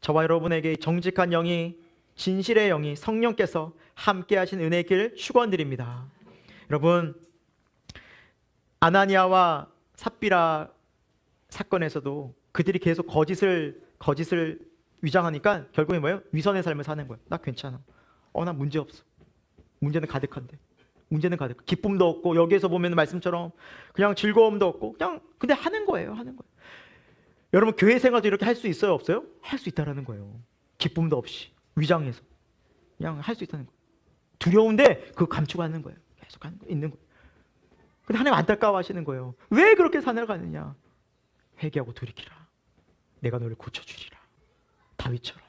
저와 여러분에게 정직한 영이, 진실의 영이, 성령께서 함께 하신 은혜의 길 축원드립니다. 여러분, 아나니아와 삽비라 사건에서도 그들이 계속 거짓을 위장하니까 결국에 뭐예요? 위선의 삶을 사는 거예요. 나 괜찮아. 나 문제 없어. 문제는 가득한데. 문제는 가득. 기쁨도 없고, 여기에서 보면 말씀처럼 그냥 즐거움도 없고, 그냥 근데 하는 거예요. 여러분 교회 생활도 이렇게 할 수 있어요, 없어요? 할 수 있다라는 거예요. 기쁨도 없이 위장해서 그냥 할 수 있다는 거예요. 두려운데 그거 감추고 하는 거예요. 계속 있는 거예요. 근데 하나님 안타까워하시는 거예요. 왜 그렇게 살아가느냐? 회개하고 돌이키라. 내가 너를 고쳐주리라. 다윗처럼.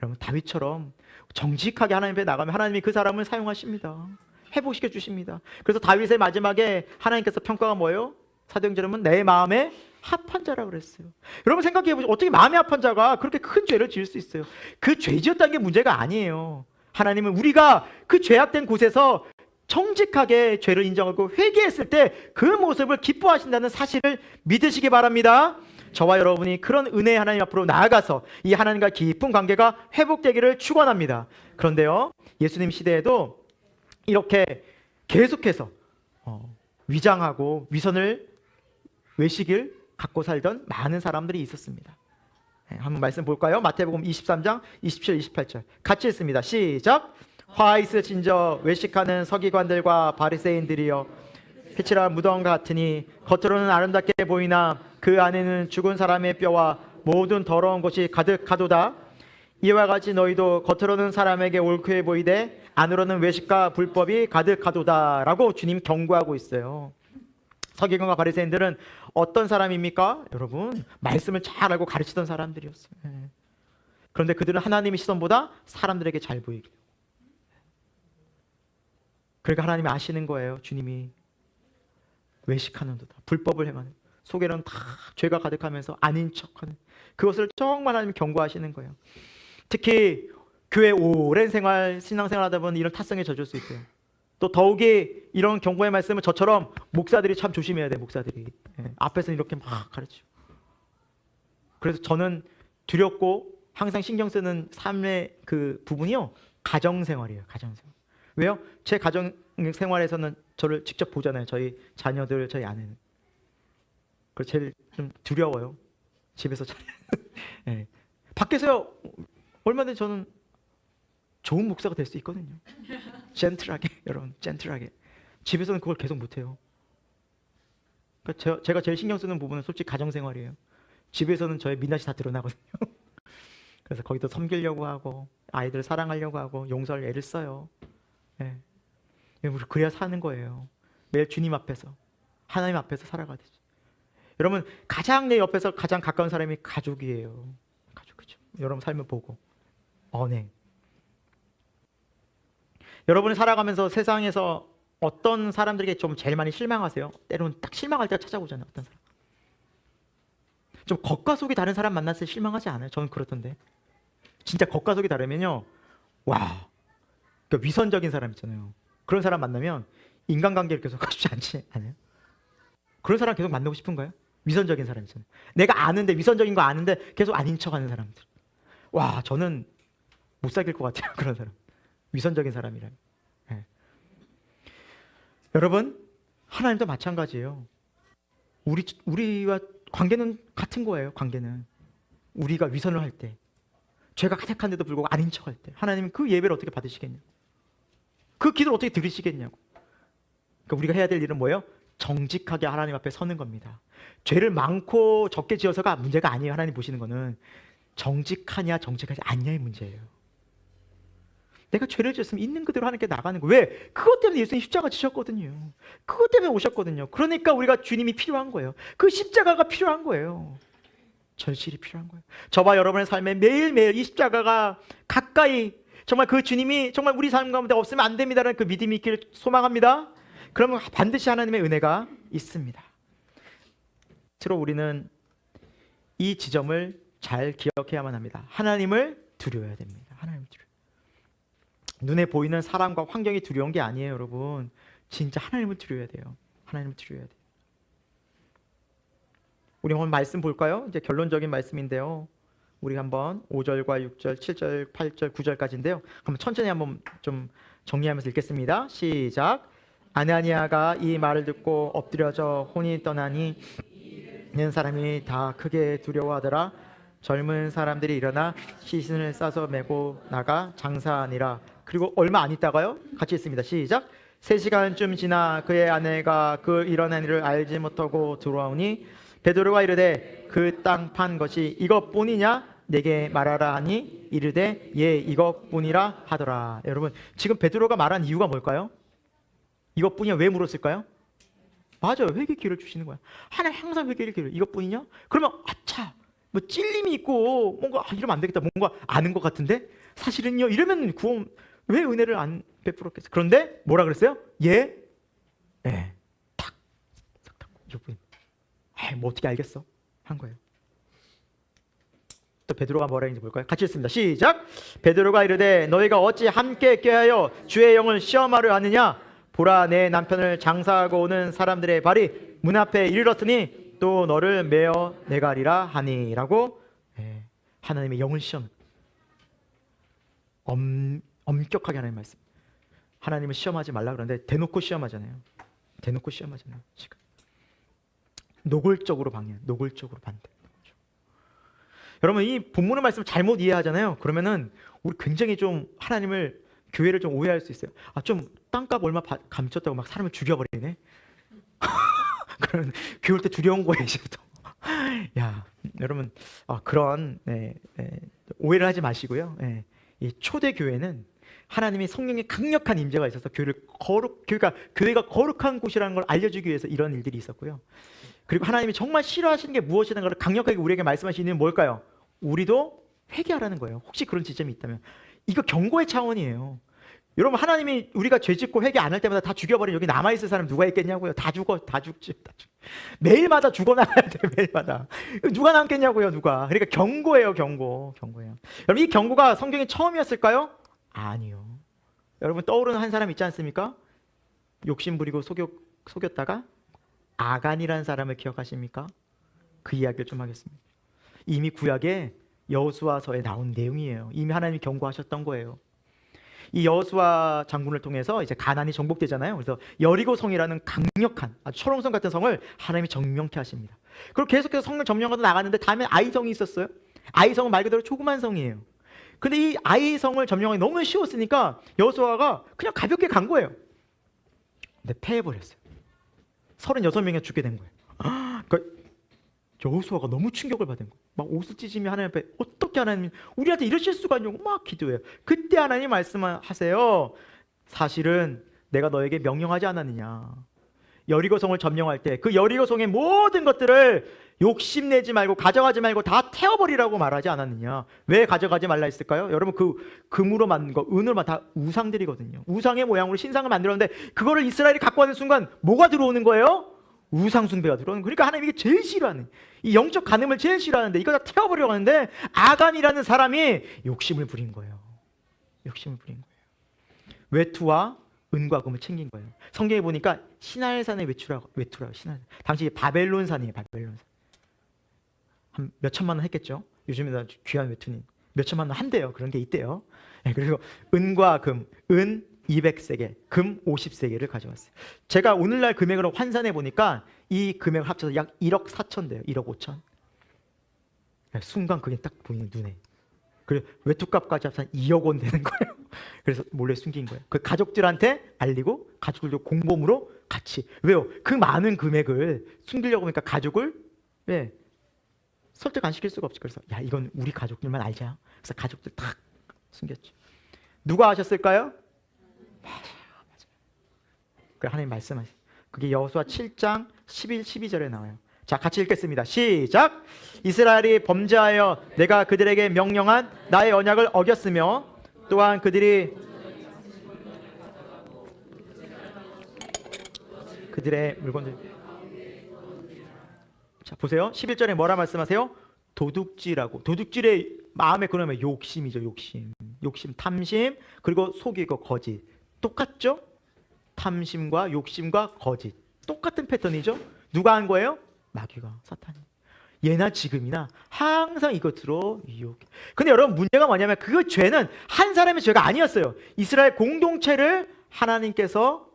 여러분 다윗처럼 정직하게 하나님 앞에 나가면 하나님이 그 사람을 사용하십니다. 회복시켜 주십니다. 그래서 다윗의 마지막에 하나님께서 평가가 뭐예요? 사도행전은 내 마음에 합한 자라고 그랬어요. 여러분 생각해 보세요. 어떻게 마음에 합한 자가 그렇게 큰 죄를 지을 수 있어요? 그 죄 지었다는 게 문제가 아니에요. 하나님은 우리가 그 죄악된 곳에서 정직하게 죄를 인정하고 회개했을 때 그 모습을 기뻐하신다는 사실을 믿으시기 바랍니다. 저와 여러분이 그런 은혜의 하나님 앞으로 나아가서 이 하나님과 깊은 관계가 회복되기를 축원합니다. 그런데요, 예수님 시대에도 이렇게 계속해서 위장하고 위선을 외식을 갖고 살던 많은 사람들이 있었습니다. 한번 말씀 볼까요? 마태복음 23장 27, 28절 같이 읽습니다. 시작. 화 있으신저 외식하는 서기관들과 바리새인들이여, 빛이라 무덤 같으니 겉으로는 아름답게 보이나 그 안에는 죽은 사람의 뼈와 모든 더러운 것이 가득하도다. 이와 같이 너희도 겉으로는 사람에게 옳게 보이되 안으로는 외식과 불법이 가득하도다 라고 주님 경고하고 있어요. 서기관과 바리새인들은 어떤 사람입니까? 여러분, 말씀을 잘 알고 가르치던 사람들이었어요. 그런데 그들은 하나님의 시선보다 사람들에게 잘 보이게. 그러니까 하나님이 아시는 거예요. 주님이 외식하는도다, 불법을 행하는, 속에는 다 죄가 가득하면서 아닌 척하는, 그것을 정말 하나님이 경고하시는 거예요. 특히 교회 오랜 생활, 신앙생활 하다 보면 이런 타성에 젖을 수 있고요. 또 더욱이 이런 경고의 말씀은 저처럼 목사들이 참 조심해야 돼요. 목사들이 앞에서 이렇게 막 가르치고. 그래서 저는 두렵고 항상 신경 쓰는 삶의 그 부분이요, 가정생활이에요. 가정생활. 왜요? 제 가정생활에서는 저를 직접 보잖아요. 저희 자녀들, 저희 아내는. 그래서 제일 좀 두려워요. 집에서 잘. 네. 밖에서요, 얼마든지 저는 좋은 목사가 될 수 있거든요. 젠틀하게, 여러분, 젠틀하게. 집에서는 그걸 계속 못해요. 그러니까 제가 제일 신경 쓰는 부분은 솔직히 가정생활이에요. 집에서는 저의 민낯이 다 드러나거든요. 그래서 거기도 섬기려고 하고 아이들 사랑하려고 하고 용서할 애를 써요. 네. 우리 그래야 사는 거예요. 매일 주님 앞에서, 하나님 앞에서 살아가듯이. 여러분, 가장 내 옆에서 가장 가까운 사람이 가족이에요. 가족이죠. 여러분 삶을 보고 언행. 여러분이 살아가면서 세상에서 어떤 사람들에게 좀 제일 많이 실망하세요? 때로는 딱 실망할 때가 찾아오잖아요. 어떤 사람. 좀 겉과 속이 다른 사람 만났을 때 실망하지 않아요? 저는 그렇던데. 진짜 겉과 속이 다르면요, 와, 그러니까 위선적인 사람 있잖아요. 그런 사람 만나면 인간관계를 계속 하고 싶지 않지 않아요? 그런 사람 계속 만나고 싶은가요? 위선적인 사람 있잖아요. 내가 아는데, 위선적인 거 아는데 계속 아닌 척하는 사람들. 와, 저는 못 사귈 것 같아요. 그런 사람. 위선적인 사람이라면. 네. 여러분, 하나님도 마찬가지예요. 우리와 관계는 같은 거예요. 관계는 우리가 위선을 할 때, 죄가 가득한데도 불구하고 아닌 척할 때, 하나님은 그 예배를 어떻게 받으시겠냐고, 그 기도를 어떻게 들으시겠냐고. 그러니까 우리가 해야 될 일은 뭐예요? 정직하게 하나님 앞에 서는 겁니다. 죄를 많고 적게 지어서가 문제가 아니에요. 하나님 보시는 거는 정직하냐 정직하지 않냐의 문제예요. 내가 죄를 지었으면 있는 그대로 하나님께 나가는 거예요. 왜? 그것 때문에 예수님이 십자가 지셨거든요. 그것 때문에 오셨거든요. 그러니까 우리가 주님이 필요한 거예요. 그 십자가가 필요한 거예요. 절실히 필요한 거예요. 저와 여러분의 삶에 매일매일 이 십자가가 가까이, 정말 그 주님이 정말 우리 삶 가운데 없으면 안 됩니다라는 그 믿음이 있기를 소망합니다. 그러면 반드시 하나님의 은혜가 있습니다. 스스로 우리는 이 지점을 잘 기억해야만 합니다. 하나님을 두려워야 됩니다. 하나님을 두려워. 눈에 보이는 사람과 환경이 두려운 게 아니에요, 여러분. 진짜 하나님을 두려워야 돼요. 하나님을 두려워야 돼요. 우리 한번 말씀 볼까요? 이제 결론적인 말씀인데요. 우리 한번 5절과 6절, 7절, 8절, 9절까지인데요. 한번 천천히 한번 좀 정리하면서 읽겠습니다. 시작. 아나니아가 이 말을 듣고 엎드려져 혼이 떠나니 있는 사람이 다 크게 두려워하더라. 젊은 사람들이 일어나 시신을 싸서 메고 나가 장사하니라. 그리고 얼마 안 있다가요, 같이 읽습니다. 시작. 3시간쯤 지나 그의 아내가 그 일어난 일을 알지 못하고 들어오니 베드로가 이르되 그 땅 판 것이 이것뿐이냐 내게 말하라 하니 이르되 예 이것뿐이라 하더라. 여러분, 지금 베드로가 말한 이유가 뭘까요? 이것뿐이냐 왜 물었을까요? 맞아요. 회개 기회를 주시는 거야. 하나님 항상 회개의 기회를. 이것뿐이냐? 그러면 아차, 뭐 찔림이 있고 뭔가 이러면 안 되겠다, 뭔가 아는 것 같은데 사실은요, 이러면 구원 왜 은혜를 안 베풀었겠어? 그런데 뭐라 그랬어요? 예, 예, 탁, 이것뿐. 뭐 어떻게 알겠어? 한 거예요. 또 베드로가 뭐라 했는지 볼까요? 같이 읽습니다. 시작. 베드로가 이르되 너희가 어찌 함께 꾀하여 주의 영을 시험하려 하느냐? 보라, 내 남편을 장사하고 오는 사람들의 발이 문 앞에 이르렀으니 또 너를 메어 내가리라 하니라고. 하나님의 영을 시험, 엄격하게 하나님 말씀. 하나님은 시험하지 말라 그러는데 대놓고 시험하잖아요. 대놓고 시험하잖아요. 지금 노골적으로 방해, 노골적으로 반대. 여러분 이 본문의 말씀을 잘못 이해하잖아요. 그러면은 우리 굉장히 좀 하나님을 교회를 좀 오해할 수 있어요. 좀 땅값 얼마 감췄다고 막 사람을 죽여버리네. 그런 교회 올 때 두려운 거예요, 이제부터. 야, 여러분 그런 오해를 하지 마시고요. 이 초대 교회는 하나님이 성령의 강력한 임재가 있어서 교회가 거룩한 곳이라는 걸 알려주기 위해서 이런 일들이 있었고요. 그리고 하나님이 정말 싫어하시는 게 무엇이라는 걸 강력하게 우리에게 말씀하시는 이유는 뭘까요? 우리도 회개하라는 거예요. 혹시 그런 지점이 있다면 이거 경고의 차원이에요. 여러분 하나님이 우리가 죄짓고 회개 안 할 때마다 다 죽여버린 여기 남아있을 사람 누가 있겠냐고요. 다 죽지. 매일마다 죽어나가야 돼. 매일마다 누가 남겠냐고요. 누가. 그러니까 경고예요. 경고예요. 여러분 이 경고가 성경이 처음이었을까요? 아니요. 여러분 떠오르는 한 사람 있지 않습니까? 욕심 부리고 속였다가 아간이라는 사람을 기억하십니까? 그 이야기를 좀 하겠습니다. 이미 구약에 여호수아서에 나온 내용이에요. 이미 하나님이 경고하셨던 거예요. 이 여호수아 장군을 통해서 이제 가나안이 정복되잖아요. 그래서 여리고성이라는 강력한 아주 초롱성 같은 성을 하나님이 점령케 하십니다. 그리고 계속해서 성을 점령하다 나갔는데 다음에 아이성이 있었어요. 아이성은 말 그대로 조그만 성이에요. 근데 이 아이성을 점령하기 너무 쉬웠으니까 여호수아가 그냥 가볍게 간 거예요. 근데 패해버렸어요. 36명이 죽게 된 거예요. 그러니까 여호수아가 너무 충격을 받은 거예요. 막 옷을 찢으며 하나님 앞에 어떻게 하나님 우리한테 이러실 수가 있냐고 막 기도해요. 그때 하나님 말씀하세요. 사실은 내가 너에게 명령하지 않았느냐. 여리고성을 점령할 때 그 여리고성의 모든 것들을 욕심내지 말고 가져가지 말고 다 태워버리라고 말하지 않았느냐. 왜 가져가지 말라 했을까요? 여러분 그 금으로 만든 거 은으로 다 우상들이거든요. 우상의 모양으로 신상을 만들었는데 그거를 이스라엘이 갖고 가는 순간 뭐가 들어오는 거예요? 우상 숭배가 들어오는. 그러니까 하나님 이게 제일 싫어하는 이 영적 간음을 제일 싫어하는데 이거 다 태워버리려고 하는데 아간이라는 사람이 욕심을 부린 거예요. 외투와 은과 금을 챙긴 거예요. 성경에 보니까 시날산의 외투라고 시날. 당시 바벨론산이에요. 바벨론산. 한 몇 천만 원 했겠죠. 요즘에 귀한 외투니 몇 천만 원 한대요. 그런 게 있대요. 그리고 은과 금, 은 200세겔, 금 50세겔을 가져왔어요. 제가 오늘날 금액으로 환산해 보니까 이 금액을 합쳐서 약 1억 4천 돼요. 1억 5천. 순간 그게 딱 보이는 눈에. 그리고 외투값까지 합치면 2억 원 되는 거예요. 그래서 몰래 숨긴 거예요. 그 가족들한테 알리고 가족들도 공범으로 같이. 왜요? 그 많은 금액을 숨기려고 하니까 가족을 왜 설득 안 시킬 수가 없지. 그래서 야 이건 우리 가족들만 알자. 그래서 가족들 딱 숨겼죠. 누가 하셨을까요? 맞아요. 그 하나님 말씀하시. 그게 여호수아 7장 11, 12절에 나와요. 자, 같이 읽겠습니다. 시작. 이스라엘이 범죄하여 내가 그들에게 명령한 나의 언약을 어겼으며 또한 그들의 물건들. 자, 보세요. 11절에 뭐라 말씀하세요? 도둑질하고. 도둑질의 마음에 그러면 욕심이죠. 욕심, 탐심, 그리고 속이고 거짓. 똑같죠? 탐심과 욕심과 거짓. 똑같은 패턴이죠? 누가 한 거예요? 마귀가, 사탄이. 예나 지금이나 항상 이것으로 유혹해. 근데 여러분 문제가 뭐냐면 그 죄는 한 사람의 죄가 아니었어요. 이스라엘 공동체를 하나님께서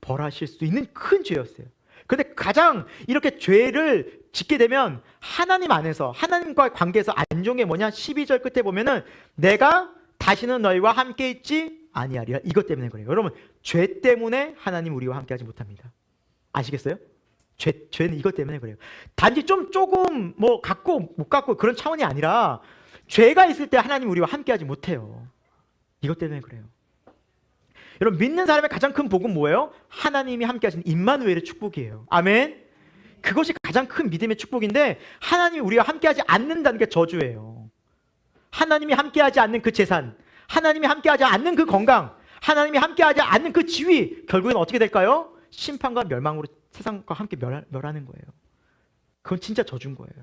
벌하실 수 있는 큰 죄였어요. 근데 가장 이렇게 죄를 짓게 되면 하나님 안에서 하나님과의 관계에서 안 좋은 게 뭐냐? 12절 끝에 보면은 내가 다시는 너희와 함께 있지 아니하리라. 이것 때문에 그래요. 여러분 죄 때문에 하나님 우리와 함께 하지 못합니다. 아시겠어요? 죄는 이것 때문에 그래요. 단지 조금 뭐 갖고 못 갖고 그런 차원이 아니라 죄가 있을 때 하나님 우리와 함께 하지 못해요. 이것 때문에 그래요. 여러분 믿는 사람의 가장 큰 복은 뭐예요? 하나님이 함께 하시는 임마누엘의 축복이에요. 아멘. 그것이 가장 큰 믿음의 축복인데 하나님이 우리와 함께 하지 않는다는 게 저주예요. 하나님이 함께 하지 않는 그 재산, 하나님이 함께 하지 않는 그 건강, 하나님이 함께 하지 않는 그 지위, 결국엔 어떻게 될까요? 심판과 멸망으로 세상과 함께 멸하는 거예요. 그건 진짜 저주인 거예요.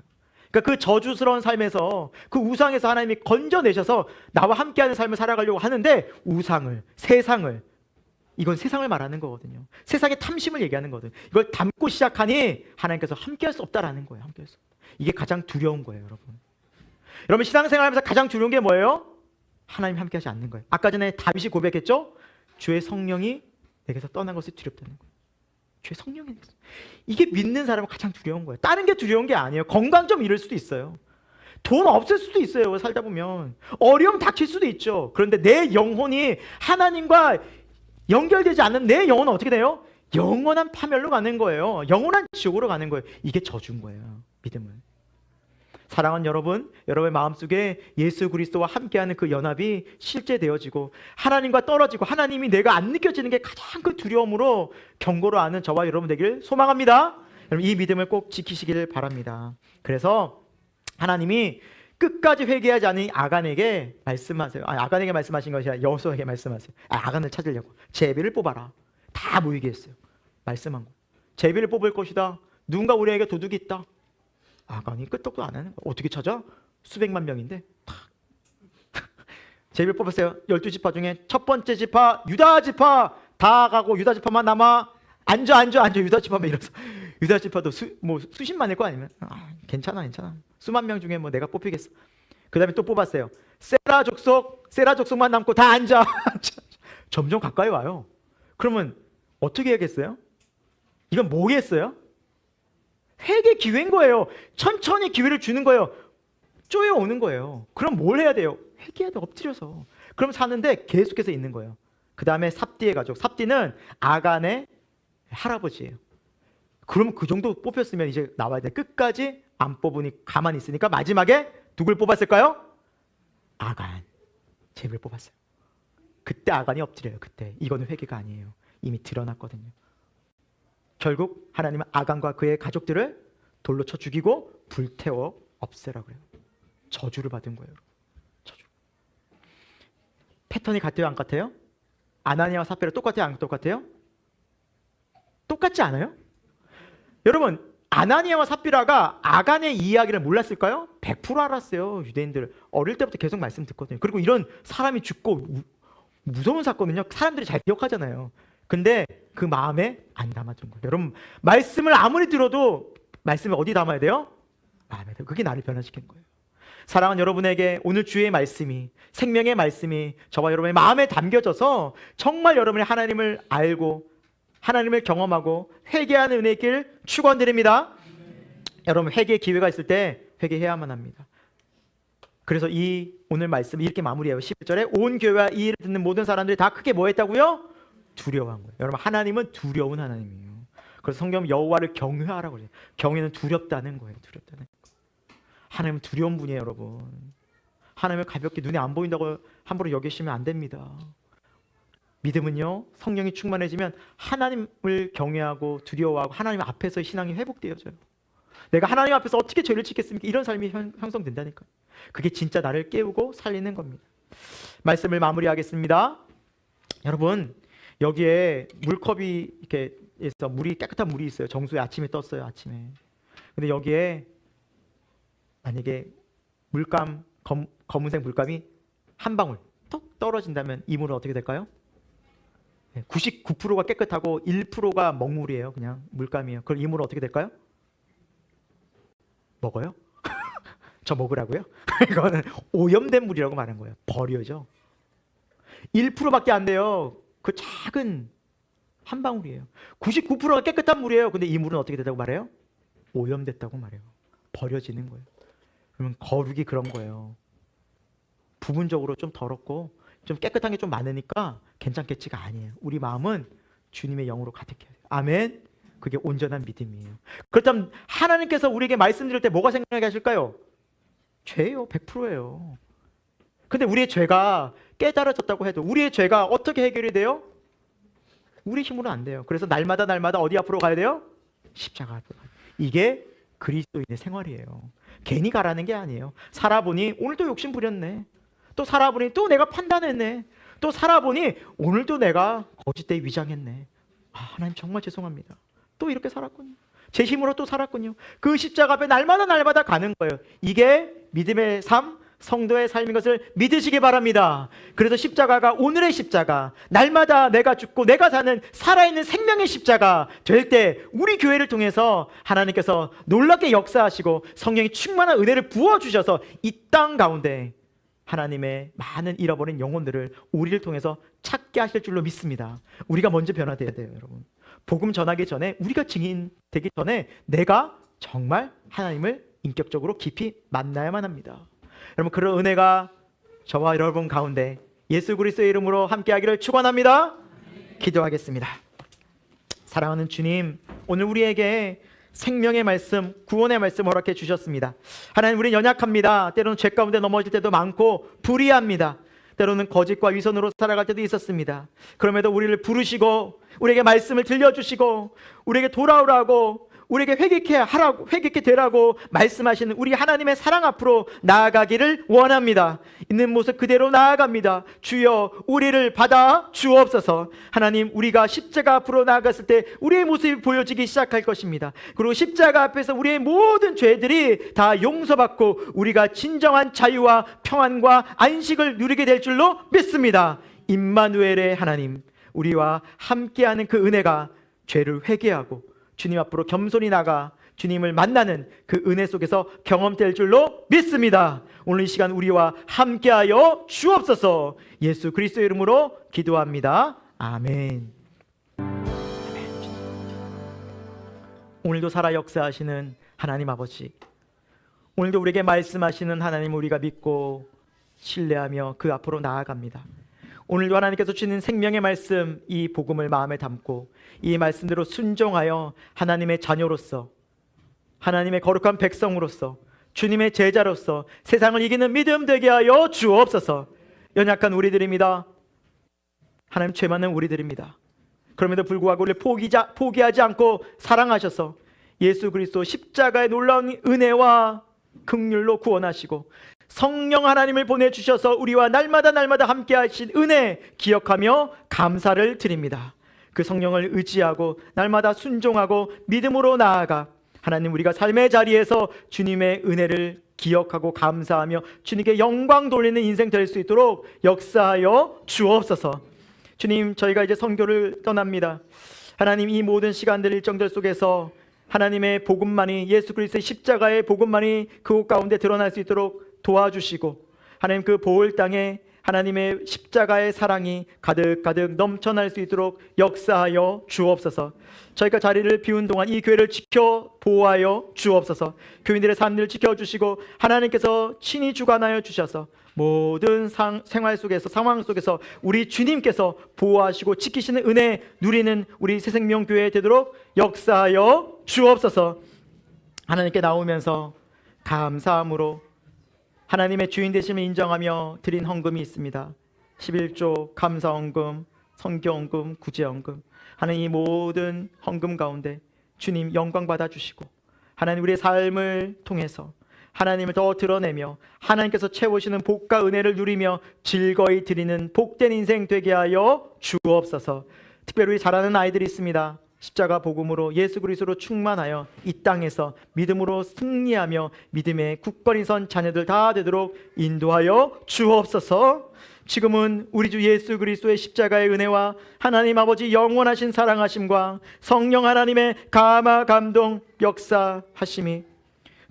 그러니까 그 저주스러운 삶에서 그 우상에서 하나님이 건져내셔서 나와 함께하는 삶을 살아가려고 하는데 우상을, 세상을, 이건 세상을 말하는 거거든요. 세상의 탐심을 얘기하는 거거든요. 이걸 담고 시작하니 하나님께서 함께할 수 없다라는 거예요. 함께할 수 없다. 이게 가장 두려운 거예요, 여러분. 여러분 신앙생활하면서 가장 두려운 게 뭐예요? 하나님 함께하지 않는 거예요. 아까 전에 다윗이 고백했죠? 주의 성령이 내게서 떠난 것이 두렵다는 거예요. 주의 성령이 이게 믿는 사람은 가장 두려운 거예요. 다른 게 두려운 게 아니에요. 건강 좀 잃을 수도 있어요. 돈 없을 수도 있어요. 살다 보면 어려움 닥칠 수도 있죠. 그런데 내 영혼이 하나님과 연결되지 않는 내 영혼은 어떻게 돼요? 영원한 파멸로 가는 거예요. 영원한 지옥으로 가는 거예요. 이게 저주인 거예요. 믿음은. 사랑하는 여러분, 여러분의 마음속에 예수 그리스도와 함께하는 그 연합이 실제 되어지고 하나님과 떨어지고 하나님이 내가 안 느껴지는 게 가장 큰 두려움으로 경고로 아는 저와 여러분 되길 소망합니다. 여러분 이 믿음을 꼭 지키시길 바랍니다. 그래서 하나님이 끝까지 회개하지 않은 아간에게 말씀하세요. 아간에게 말씀하신 것이 아니라 여호수아에게 말씀하세요. 아간을 찾으려고 제비를 뽑아라. 다 모이게 했어요. 말씀한 거. 제비를 뽑을 것이다. 누군가 우리에게 도둑이 있다. 아간이 끄떡도 안 하는 거야. 어떻게 찾아? 수백만 명인데 탁. 제비를 뽑았어요. 12지파 중에 첫 번째 지파 유다 지파 다 가고 유다 지파만 남아. 앉아 유다 지파만 이래서 유다 지파도 수십만일 거 아니면 괜찮아 수만 명 중에 뭐 내가 뽑히겠어. 그 다음에 또 뽑았어요. 세라 족속만 남고 다 앉아. 점점 가까이 와요. 그러면 어떻게 해야겠어요? 이건 뭐겠어요? 회개 기회인 거예요. 천천히 기회를 주는 거예요. 쪼여오는 거예요. 그럼 뭘 해야 돼요? 회개해야 돼. 엎드려서. 그럼 사는데 계속해서 있는 거예요. 그 다음에 삽디의 가족. 삽디는 아간의 할아버지예요. 그럼 그 정도 뽑혔으면 이제 나와야 돼. 끝까지 안 뽑으니 가만히 있으니까 마지막에 누굴 뽑았을까요? 아간. 제비를 뽑았어요. 그때 아간이 엎드려요. 그때. 이거는 회개가 아니에요. 이미 드러났거든요. 결국 하나님은 아간과 그의 가족들을 돌로 쳐 죽이고 불태워 없애라 그래요. 저주를 받은 거예요. 저주. 패턴이 같아요, 안 같아요? 아나니아와 삽비라 똑같아요, 안 똑같아요? 똑같지 않아요? 여러분, 아나니아와 삽비라가 아간의 이야기를 몰랐을까요? 100% 알았어요. 유대인들 어릴 때부터 계속 말씀 듣거든요. 그리고 이런 사람이 죽고 무서운 사건은요, 사람들이 잘 기억하잖아요. 근데 그 마음에 안 담아준 거예요. 여러분, 말씀을 아무리 들어도 말씀을 어디 담아야 돼요? 마음에 돼요. 그게 나를 변화시키는 거예요. 사랑하는 여러분에게 오늘 주의 말씀이, 생명의 말씀이 저와 여러분의 마음에 담겨져서 정말 여러분이 하나님을 알고 하나님을 경험하고 회개하는 은혜의 길 축원드립니다. 여러분, 회개의 기회가 있을 때 회개해야만 합니다. 그래서 이 오늘 말씀 이렇게 마무리해요. 11절에 온 교회와 이 일을 듣는 모든 사람들이 다 크게 뭐 했다고요? 두려워한 거예요. 여러분, 하나님은 두려운 하나님이에요. 그래서 성경 여호와를 경외하라고 그래요. 경외는 두렵다는 거예요. 두렵다는 거. 하나님은 두려운 분이에요, 여러분. 하나님을 가볍게 눈에 안 보인다고 함부로 여기시면 안 됩니다. 믿음은요, 성령이 충만해지면 하나님을 경외하고 두려워하고 하나님 앞에서 신앙이 회복되어져요. 내가 하나님 앞에서 어떻게 죄를 짓겠습니까? 이런 삶이 형성된다니까요. 그게 진짜 나를 깨우고 살리는 겁니다. 말씀을 마무리하겠습니다. 여러분, 여기에 물컵이 이렇게 해서 물이 깨끗한 물이 있어요. 정수에 아침에 떴어요. 아침에. 근데 여기에 만약에 물감, 검은색 물감이 한 방울 톡 떨어진다면 이 물은 어떻게 될까요? 99%가 깨끗하고 1%가 먹물이에요. 그냥 물감이에요. 그럼 이 물은 어떻게 될까요? 먹어요? 저 먹으라고요? 이거는 오염된 물이라고 말한 거예요. 버려죠. 1%밖에 안 돼요. 그 작은 한 방울이에요. 99%가 깨끗한 물이에요. 근데 이 물은 어떻게 된다고 말해요? 오염됐다고 말해요. 버려지는 거예요. 그러면 거룩이 그런 거예요. 부분적으로 좀 더럽고 좀 깨끗한 게 좀 많으니까 괜찮겠지가 아니에요. 우리 마음은 주님의 영으로 가득해야 돼요. 아멘. 그게 온전한 믿음이에요. 그렇다면 하나님께서 우리에게 말씀드릴 때 뭐가 생각나게 하실까요? 죄예요. 100%예요. 근데 우리의 죄가 깨달아졌다고 해도 우리의 죄가 어떻게 해결이 돼요? 우리 힘으로는 안 돼요. 그래서 날마다 어디 앞으로 가야 돼요? 십자가 앞으로 가야 돼요. 이게 그리스도인의 생활이에요. 괜히 가라는 게 아니에요. 살아보니 오늘도 욕심 부렸네. 또 살아보니 또 내가 판단했네. 또 살아보니 오늘도 내가 거짓되이 위장했네. 하나님 정말 죄송합니다. 또 이렇게 살았군요. 제 힘으로 또 살았군요. 그 십자가 앞에 날마다 가는 거예요. 이게 믿음의 삶, 성도의 삶인 것을 믿으시기 바랍니다. 그래서 십자가가 오늘의 십자가, 날마다 내가 죽고 내가 사는 살아있는 생명의 십자가 될 때 우리 교회를 통해서 하나님께서 놀랍게 역사하시고 성령이 충만한 은혜를 부어주셔서 이 땅 가운데 하나님의 많은 잃어버린 영혼들을 우리를 통해서 찾게 하실 줄로 믿습니다. 우리가 먼저 변화돼야 돼요, 여러분. 복음 전하기 전에, 우리가 증인 되기 전에 내가 정말 하나님을 인격적으로 깊이 만나야만 합니다. 여러분, 그런 은혜가 저와 여러분 가운데 예수 그리스도의 이름으로 함께하기를 축원합니다. 기도하겠습니다. 사랑하는 주님, 오늘 우리에게 생명의 말씀, 구원의 말씀 허락해 주셨습니다. 하나님, 우리는 연약합니다. 때로는 죄 가운데 넘어질 때도 많고 불의합니다. 때로는 거짓과 위선으로 살아갈 때도 있었습니다. 그럼에도 우리를 부르시고 우리에게 말씀을 들려주시고 우리에게 돌아오라고, 우리에게 회개케 되라고 말씀하시는 우리 하나님의 사랑 앞으로 나아가기를 원합니다. 있는 모습 그대로 나아갑니다. 주여, 우리를 받아 주옵소서. 하나님, 우리가 십자가 앞으로 나아갔을 때 우리의 모습이 보여지기 시작할 것입니다. 그리고 십자가 앞에서 우리의 모든 죄들이 다 용서받고 우리가 진정한 자유와 평안과 안식을 누리게 될 줄로 믿습니다. 임마누엘의 하나님, 우리와 함께하는 그 은혜가 죄를 회개하고 주님 앞으로 겸손히 나가 주님을 만나는 그 은혜 속에서 경험될 줄로 믿습니다. 오늘 이 시간 우리와 함께하여 주옵소서. 예수 그리스도의 이름으로 기도합니다. 아멘. 오늘도 살아 역사하시는 하나님 아버지, 오늘도 우리에게 말씀하시는 하나님 우리가 믿고 신뢰하며 그 앞으로 나아갑니다. 오늘도 하나님께서 주시는 생명의 말씀, 이 복음을 마음에 담고 이 말씀대로 순종하여 하나님의 자녀로서, 하나님의 거룩한 백성으로서, 주님의 제자로서 세상을 이기는 믿음 되게 하여 주옵소서. 연약한 우리들입니다. 하나님, 죄 많은 우리들입니다. 그럼에도 불구하고 우리를 포기하지 않고 사랑하셔서 예수 그리스도 십자가의 놀라운 은혜와 긍휼로 구원하시고 성령 하나님을 보내주셔서 우리와 날마다 함께 하신 은혜 기억하며 감사를 드립니다. 그 성령을 의지하고 날마다 순종하고 믿음으로 나아가 하나님, 우리가 삶의 자리에서 주님의 은혜를 기억하고 감사하며 주님께 영광 돌리는 인생 될 수 있도록 역사하여 주옵소서. 주님, 저희가 이제 선교를 떠납니다. 하나님, 이 모든 시간들 일정들 속에서 하나님의 복음만이, 예수 그리스도의 십자가의 복음만이 그곳 가운데 드러날 수 있도록 도와주시고, 하나님 그 보혈 땅에 하나님의 십자가의 사랑이 가득가득 넘쳐날 수 있도록 역사하여 주옵소서. 저희가 자리를 비운 동안 이 교회를 지켜 보호하여 주옵소서. 교인들의 삶들을 지켜주시고 하나님께서 친히 주관하여 주셔서 모든 생활 속에서, 상황 속에서 우리 주님께서 보호하시고 지키시는 은혜 누리는 우리 새생명교회 되도록 역사하여 주옵소서. 하나님께 나오면서 감사함으로 하나님의 주인 되심을 인정하며 드린 헌금이 있습니다. 11조 감사헌금, 선교헌금, 구제헌금, 하나님 이 모든 헌금 가운데 주님 영광 받아주시고 하나님 우리의 삶을 통해서 하나님을 더 드러내며 하나님께서 채우시는 복과 은혜를 누리며 즐거이 드리는 복된 인생 되게 하여 주옵소서. 특별히 우리 잘하는 아이들이 있습니다. 십자가 복음으로 예수 그리스도로 충만하여 이 땅에서 믿음으로 승리하며 믿음의 굳건히 선 자녀들 다 되도록 인도하여 주옵소서. 지금은 우리 주 예수 그리스도의 십자가의 은혜와 하나님 아버지 영원하신 사랑하심과 성령 하나님의 감화 감동 역사하심이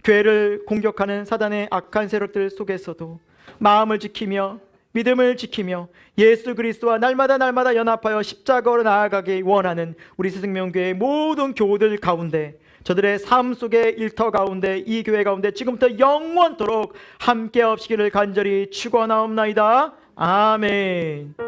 교회를 공격하는 사단의 악한 세력들 속에서도 마음을 지키며 믿음을 지키며 예수 그리스도와 날마다 연합하여 십자가로 나아가기 원하는 우리 새생명교회의 모든 교우들 가운데, 저들의 삶 속의 일터 가운데, 이 교회 가운데 지금부터 영원토록 함께 없시기를 간절히 축원하옵나이다. 아멘.